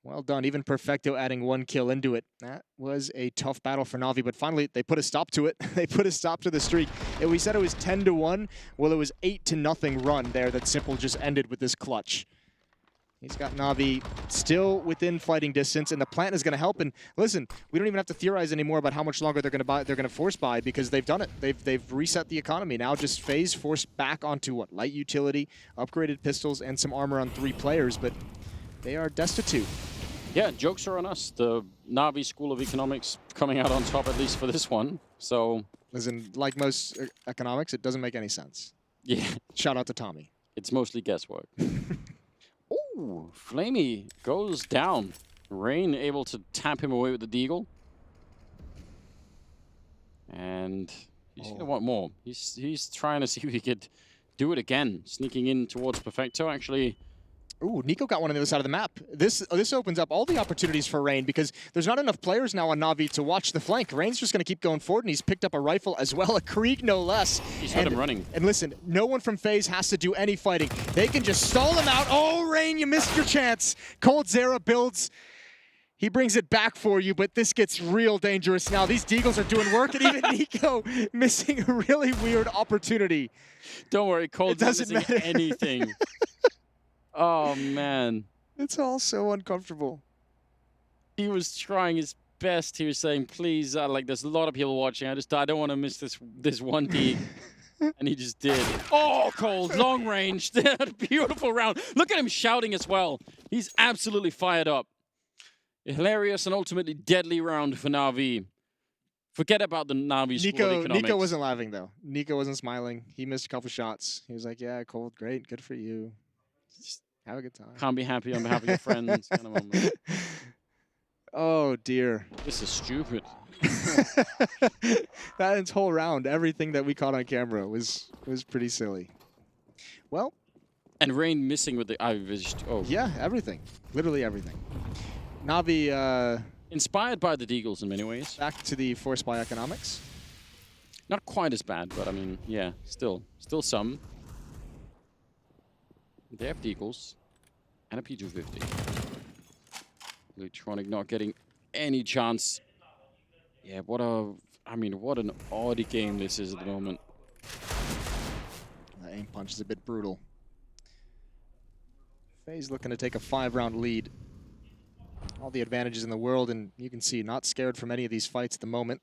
Well done, even Perfecto adding 1 kill into it. That was a tough battle for Na'Vi, but finally they put a stop to it. They put a stop to the streak. We said it was 10-1. Well, it was 8-0 run there that Simple just ended with this clutch. He's got Na'Vi still within fighting distance, and the plant is going to help. And listen, we don't even have to theorize anymore about how much longer they're going to buy. They're going to force buy because they've done it. They've reset the economy. Now just FaZe forced back onto what? Light utility, upgraded pistols, and some armor on 3 players, but they are destitute. Yeah, jokes are on us. The Na'Vi School of Economics coming out on top, at least for this one. So listen, like most economics, it doesn't make any sense. Yeah. Shout out to Tommy. It's mostly guesswork. Ooh, Flamey goes down. Rain able to tap him away with the deagle. And he's going to want more. He's trying to see if he could do it again. Sneaking in towards Perfecto, actually. Ooh, Nico got one on the other side of the map. This opens up all the opportunities for Rain because there's not enough players now on Na'Vi to watch the flank. Rain's just going to keep going forward, and he's picked up a rifle as well, a Krieg no less. He's heard him running. And listen, no one from FaZe has to do any fighting. They can just stall him out. Oh, Rain, you missed your chance. coldzera builds. He brings it back for you, but this gets real dangerous now. These deagles are doing work, and even Nico missing a really weird opportunity. Don't worry, Cold doesn't missing anything. Oh, man. It's all so uncomfortable. He was trying his best. He was saying, please, like, there's a lot of people watching. I don't want to miss this one D. And he just did. Oh, Cold, long range. Beautiful round. Look at him shouting as well. He's absolutely fired up. A hilarious and ultimately deadly round for Na'Vi. Forget about the Na'Vi School of Economics. Nico wasn't laughing, though. Nico wasn't smiling. He missed a couple shots. He was like, yeah, Cold, great. Good for you. Just have a good time. Can't be happy on behalf of your friends. Kind of moment. Oh, dear. This is stupid. That whole round, everything that we caught on camera was pretty silly. Well. And Rain missing with the... Oh. Yeah, everything. Literally everything. Na'Vi... inspired by the deagles in many ways. Back to the force by economics. Not quite as bad, but I mean, yeah, still some. They have deagles and a P250. Electronic not getting any chance. Yeah, what an odd game this is at the moment. That aim punch is a bit brutal. FaZe looking to take a 5-round lead. All the advantages in the world, and you can see not scared from any of these fights at the moment.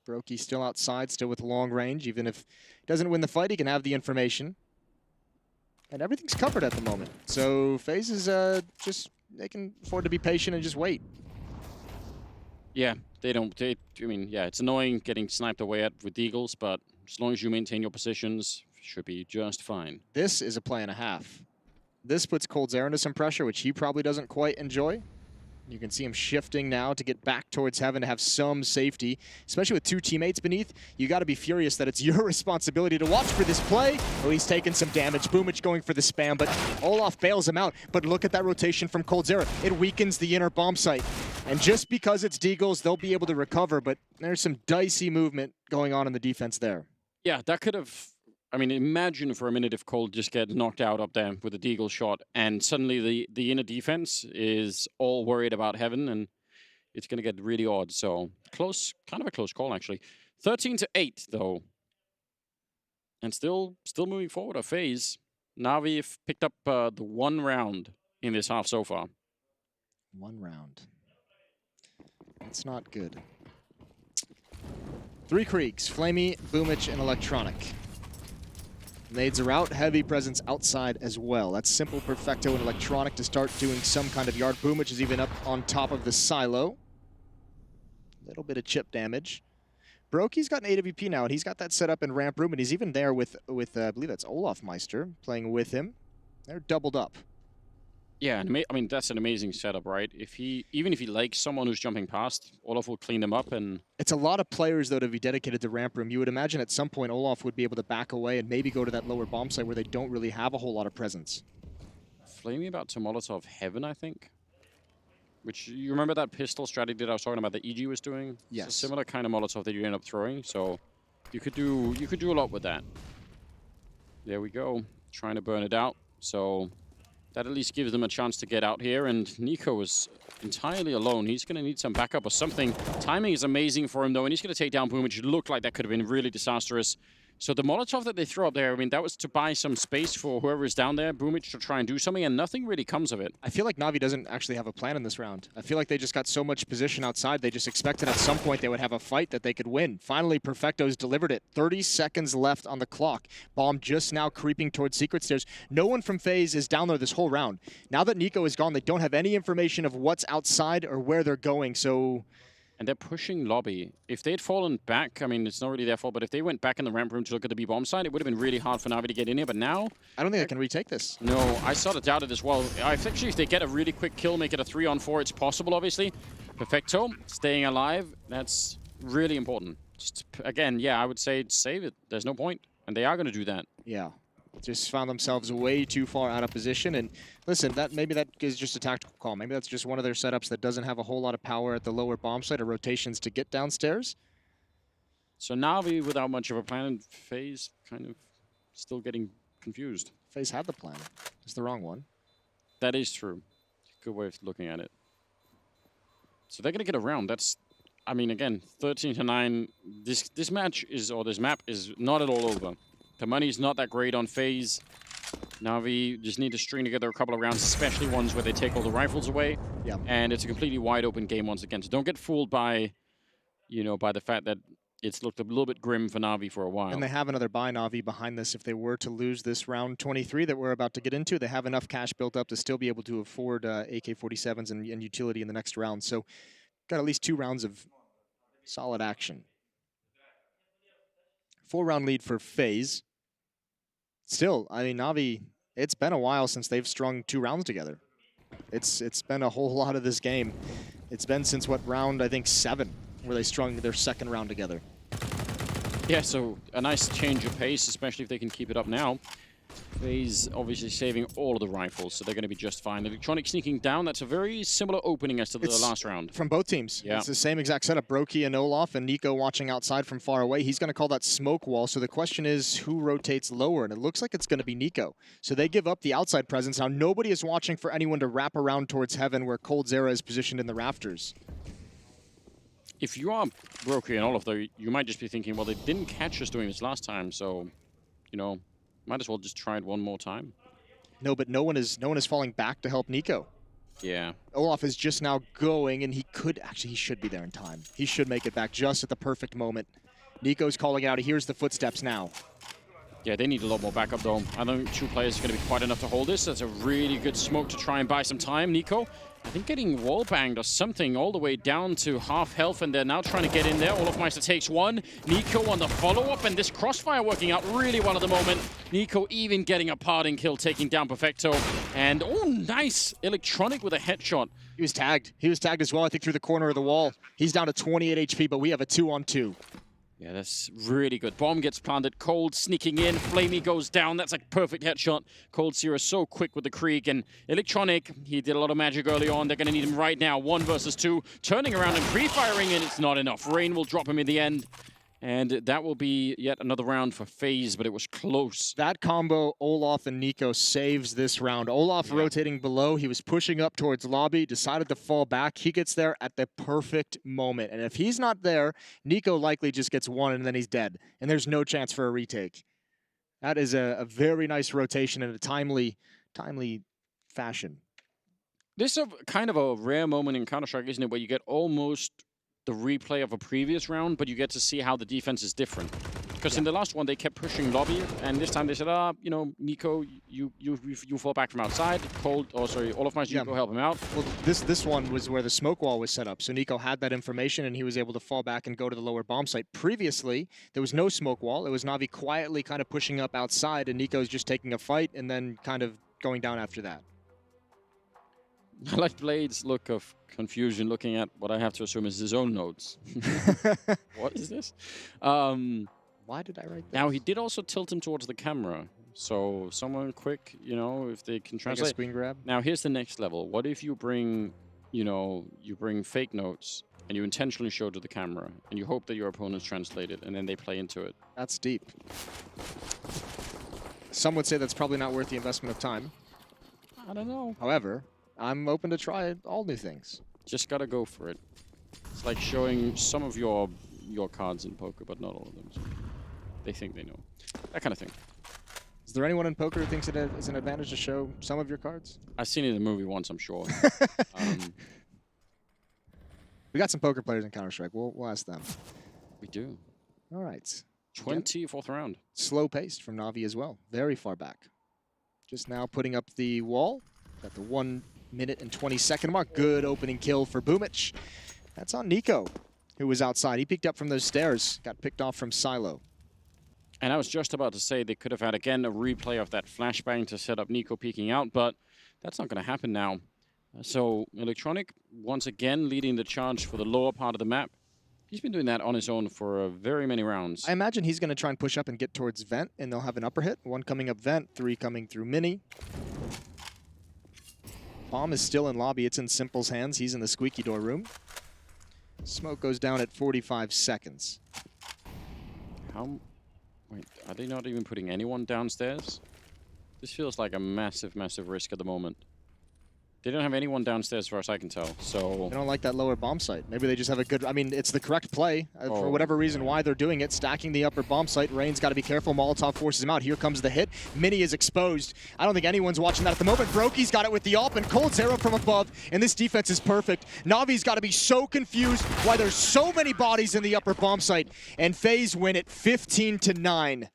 Brokey still outside, still with long range. Even if he doesn't win the fight, he can have the information. And everything's covered at the moment. So FaZe is they can afford to be patient and just wait. Yeah, I mean, yeah, it's annoying getting sniped away at with deagles, but as long as you maintain your positions, should be just fine. This is a play and a half. This puts coldzera into some pressure, which he probably doesn't quite enjoy. You can see him shifting now to get back towards heaven to have some safety, especially with 2 teammates beneath. You got to be furious that it's your responsibility to watch for this play. Oh, he's taking some damage. Boomich going for the spam, but Olaf bails him out. But look at that rotation from coldzera. It weakens the inner bomb site. And just because it's deagles, they'll be able to recover, but there's some dicey movement going on in the defense there. Yeah, that could have... I mean, imagine for a minute if Cold just gets knocked out up there with a deagle shot, and suddenly the inner defense is all worried about heaven, and it's going to get really odd. So close, kind of a close call, actually. 13-8, though. And still moving forward, a FaZe. Na'Vi have picked up the 1 round in this half so far. 1 round. That's not good. 3 Kriegs, Flamey, Boomich, and Electronic. Nades are out, heavy presence outside as well. That's Simple, Perfecto, and Electronic to start doing some kind of yard. Boomich is even up on top of the silo. Little bit of chip damage. Brokey's got an AWP now, and he's got that set up in ramp room, and he's even there with I believe that's Olaf Meister playing with him. They're doubled up. Yeah, and I mean, that's an amazing setup, right? Even if he likes someone who's jumping past, Olaf will clean them up. And it's a lot of players, though, to be dedicated to ramp room. You would imagine at some point Olaf would be able to back away and maybe go to that lower bomb site where they don't really have a whole lot of presence. Flamey about to Molotov Heaven, I think. Which, you remember that pistol strategy that I was talking about that EG was doing? Yes. It's a similar kind of Molotov that you end up throwing, so you could do a lot with that. There we go, trying to burn it out. So that at least gives them a chance to get out here, and Nico is entirely alone. He's going to need some backup or something. Timing is amazing for him, though, and he's going to take down Boom, which looked like that could have been really disastrous. So the Molotov that they throw up there, I mean, that was to buy some space for whoever is down there, Boomich, to try and do something, and nothing really comes of it. I feel like Na'Vi doesn't actually have a plan in this round. I feel like they just got so much position outside, they just expected at some point they would have a fight that they could win. Finally, Perfecto's delivered it. 30 seconds left on the clock. Bomb just now creeping towards Secret Stairs. No one from FaZe is down there this whole round. Now that Nico is gone, they don't have any information of what's outside or where they're going, so... And they're pushing lobby. If they'd fallen back, I mean, it's not really their fault, but if they went back in the ramp room to look at the B-bomb side, it would have been really hard for Na'Vi to get in here, but now... I don't think they can retake this. No, I sort of doubted as well. Actually, if they get a really quick kill, make it a 3-on-4, it's possible, obviously. Perfecto, staying alive, that's really important. Just, again, yeah, I would say save it. There's no point, and they are going to do that. Yeah. Just found themselves way too far out of position. And listen, maybe that is just a tactical call. Maybe that's just one of their setups that doesn't have a whole lot of power at the lower bomb site or rotations to get downstairs. So Na'Vi without much of a plan, and FaZe kind of still getting confused. FaZe had the plan. It's the wrong one. That is true. Good way of looking at it. So they're going to get around. That's, I mean, again, 13-9. This match is, or this map is not at all over. The money's not that great on FaZe. Na'Vi just need to string together a couple of rounds, especially ones where they take all the rifles away. Yeah. And it's a completely wide open game once again. So don't get fooled by, you know, by the fact that it's looked a little bit grim for Na'Vi for a while. And they have another buy Na'Vi behind this. If they were to lose this round 23 that we're about to get into, they have enough cash built up to still be able to afford AK-47s and utility in the next round. So got at least 2 rounds of solid action. 4-round lead for FaZe. Still, I mean, Na'Vi, it's been a while since they've strung 2 rounds together. It's been a whole lot of this game. It's been since, what, round, I think, 7, where they strung their 2nd round together. Yeah, so a nice change of pace, especially if they can keep it up now. FaZe obviously saving all of the rifles, so they're going to be just fine. Electronic sneaking down, that's a very similar opening as to the last round. From both teams. Yeah. It's the same exact setup. Brokey and Olaf, and Nico watching outside from far away. He's going to call that smoke wall, so the question is who rotates lower, and it looks like it's going to be Nico. So they give up the outside presence. Now nobody is watching for anyone to wrap around towards heaven where Cold Zera is positioned in the rafters. If you are Brokey and Olaf, though, you might just be thinking, well, they didn't catch us doing this last time, so, you know, might as well just try it one more time. No, but no one is falling back to help Nico. Yeah. Olaf is just now going, and he should be there in time. He should make it back just at the perfect moment. Nico's calling out. He hears the footsteps now. Yeah, they need a lot more backup, though. I don't think 2 players are going to be quite enough to hold this. That's a really good smoke to try and buy some time. Nico, I think getting wall banged or something all the way down to half health, and they're now trying to get in there. Olaf Meister takes 1. Nico on the follow-up, and this crossfire working out really well at the moment. Nico even getting a parting kill, taking down Perfecto. And, oh, nice. Electronic with a headshot. He was tagged. He was tagged as well, I think, through the corner of the wall. He's down to 28 HP, but we have a 2-on-2. Yeah, that's really good. Bomb gets planted. Cold sneaking in. Flamey goes down. That's a perfect headshot. Cold Zero so quick with the Krieg. And Electronic, he did a lot of magic early on. They're going to need him right now. 1 versus 2. Turning around and pre-firing, and it's not enough. Rain will drop him in the end. And that will be yet another round for FaZe, but it was close. That combo, Olaf and Nico, saves this round. Olaf rotating below. He was pushing up towards lobby, decided to fall back. He gets there at the perfect moment. And if he's not there, Nico likely just gets 1 and then he's dead. And there's no chance for a retake. That is a very nice rotation in a timely fashion. This is kind of a rare moment in Counter-Strike, isn't it, where you get almost the replay of a previous round, but you get to see how the defense is different. Because in the last one, they kept pushing lobby, and this time they said, you know, Nico, you fall back from outside. Olofmeister, you go help him out. Well, this one was where the smoke wall was set up, so Nico had that information, and he was able to fall back and go to the lower bomb site. Previously, there was no smoke wall. It was Na'Vi quietly kind of pushing up outside, and Nico's just taking a fight and then kind of going down after that. I like Blade's look of confusion, looking at what I have to assume is his own notes. What is this? Why did I write this? Now, he did also tilt him towards the camera. So someone quick, you know, if they can translate. Like a screen grab. Now, here's the next level. What if you bring, you know, you bring fake notes and you intentionally show to the camera and you hope that your opponents translate it and then they play into it? That's deep. Some would say that's probably not worth the investment of time. I don't know. However, I'm open to try all new things. Just gotta go for it. It's like showing some of your cards in poker, but not all of them. So they think they know. That kind of thing. Is there anyone in poker who thinks it is an advantage to show some of your cards? I've seen it in a movie once, I'm sure. We got some poker players in Counter-Strike. We'll ask them. We do. All right. 24th round. Slow paced from Na'Vi as well. Very far back. Just now putting up the wall at the 1 minute and 20-second mark. Good opening kill for Boomich. That's on Nico, who was outside. He peeked up from those stairs. Got picked off from Silo. And I was just about to say they could have had, again, a replay of that flashbang to set up Nico peeking out, but that's not going to happen now. So Electronic, once again, leading the charge for the lower part of the map. He's been doing that on his own for very many rounds. I imagine he's going to try and push up and get towards Vent, and they'll have an upper hit. 1 coming up Vent, 3 coming through Mini. Bomb is still in lobby. It's in Simple's hands. He's in the squeaky door room. Smoke goes down at 45 seconds. Wait, are they not even putting anyone downstairs? This feels like a massive, massive risk at the moment. They don't have anyone downstairs, as far as I can tell, so... They don't like that lower bomb site. Maybe they just have a good... I mean, it's the correct play. For whatever reason why they're doing it, stacking the upper bomb site. Rain's got to be careful. Molotov forces him out. Here comes the hit. Mini is exposed. I don't think anyone's watching that at the moment. Brokey's got it with the AWP, and Cold Zero from above, and this defense is perfect. Navi's got to be so confused why there's so many bodies in the upper bomb site, and FaZe win it 15-9.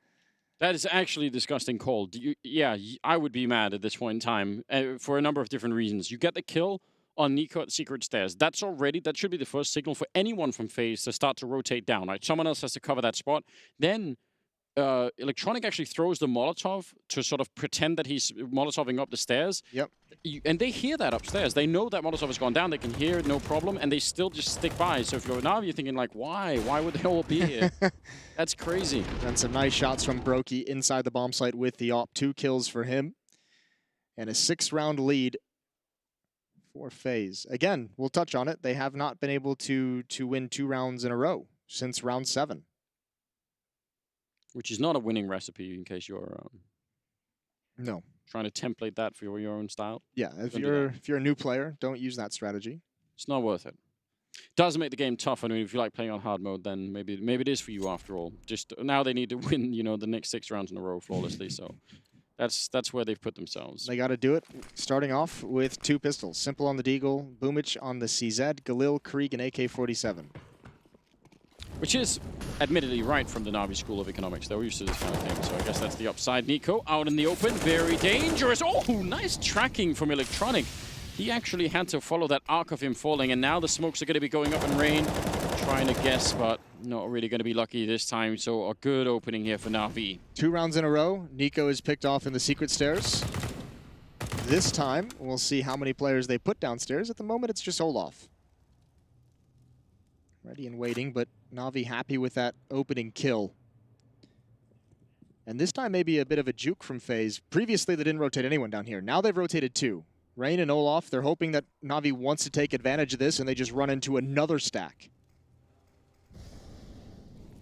That is actually disgusting cold. Yeah, I would be mad at this point in time for a number of different reasons. You get the kill on Nico at Secret Stairs. That should be the first signal for anyone from FaZe to start to rotate down, right? Someone else has to cover that spot. Then Electronic actually throws the Molotov to sort of pretend that he's Molotoving up the stairs. Yep. And they hear that upstairs. They know that Molotov has gone down. They can hear it, no problem, and they still just stick by. So if you're Na'Vi, you're thinking like, why? Why would they all be here? That's crazy. And some nice shots from Brokey inside the bomb site with the AWP. 2 kills for him. And a 6-round lead for FaZe. Again, we'll touch on it. They have not been able to win 2 rounds in a row since round 7. Which is not a winning recipe, in case you're no trying to template that for your own style. Yeah, if you're a new player, don't use that strategy. It's not worth it. Does make the game tough. I mean, if you like playing on hard mode, then maybe it is for you after all. Just now they need to win, you know, the next 6 rounds in a row flawlessly. So that's where they've put themselves. They got to do it. Starting off with 2 pistols: Simple on the Deagle, Boomich on the CZ, Galil, Krieg, and AK-47. Which is, admittedly, right from the Na'Vi School of Economics. They're used to this kind of thing, so I guess that's the upside. Nico out in the open, very dangerous. Oh, nice tracking from Electronic. He actually had to follow that arc of him falling, and now the smokes are going to be going up in rain. Trying to guess, but not really going to be lucky this time, so a good opening here for Na'Vi. 2 rounds in a row, Nico is picked off in the Secret Stairs. This time, we'll see how many players they put downstairs. At the moment, it's just Olaf. Ready and waiting, but Na'Vi happy with that opening kill. And this time maybe a bit of a juke from FaZe. Previously they didn't rotate anyone down here. Now they've rotated 2. Rain and Olaf, they're hoping that Na'Vi wants to take advantage of this and they just run into another stack.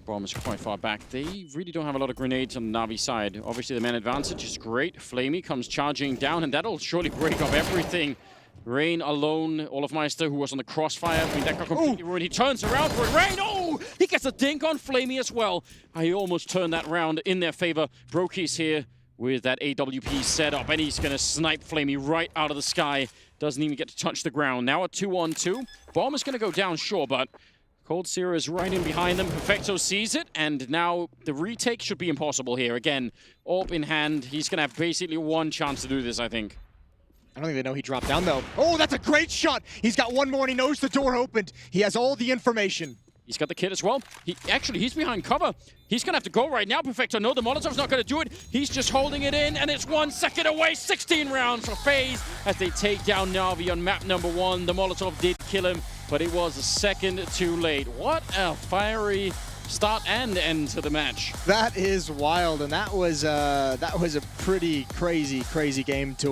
Bomb is quite far back. They really don't have a lot of grenades on the Na'Vi side. Obviously the man advantage is great. Flamey comes charging down and that'll surely break up everything. Rain alone, Olofmeister, who was on the crossfire. I mean, that got completely ruined. He turns around for it. Rain, oh! He gets a dink on Flamey as well. I almost turned that round in their favor. Brokey's here with that AWP setup, and he's going to snipe Flamey right out of the sky. Doesn't even get to touch the ground. Now a 2-on-2. Bomb is going to go down, sure, but Cold Zero is right in behind them. Perfecto sees it, and now the retake should be impossible here. Again, AWP in hand. He's going to have basically one chance to do this, I think. I don't think they know he dropped down, though. Oh, that's a great shot. He's got one more, and he knows the door opened. He has all the information. He's got the kit as well. He's behind cover. He's going to have to go right now, Perfecto. No, the Molotov's not going to do it. He's just holding it in, and it's 1 second away. 16 rounds for FaZe as they take down Na'Vi on map number 1. The Molotov did kill him, but it was a second too late. What a fiery start and end to the match. That is wild, and that was a pretty crazy game to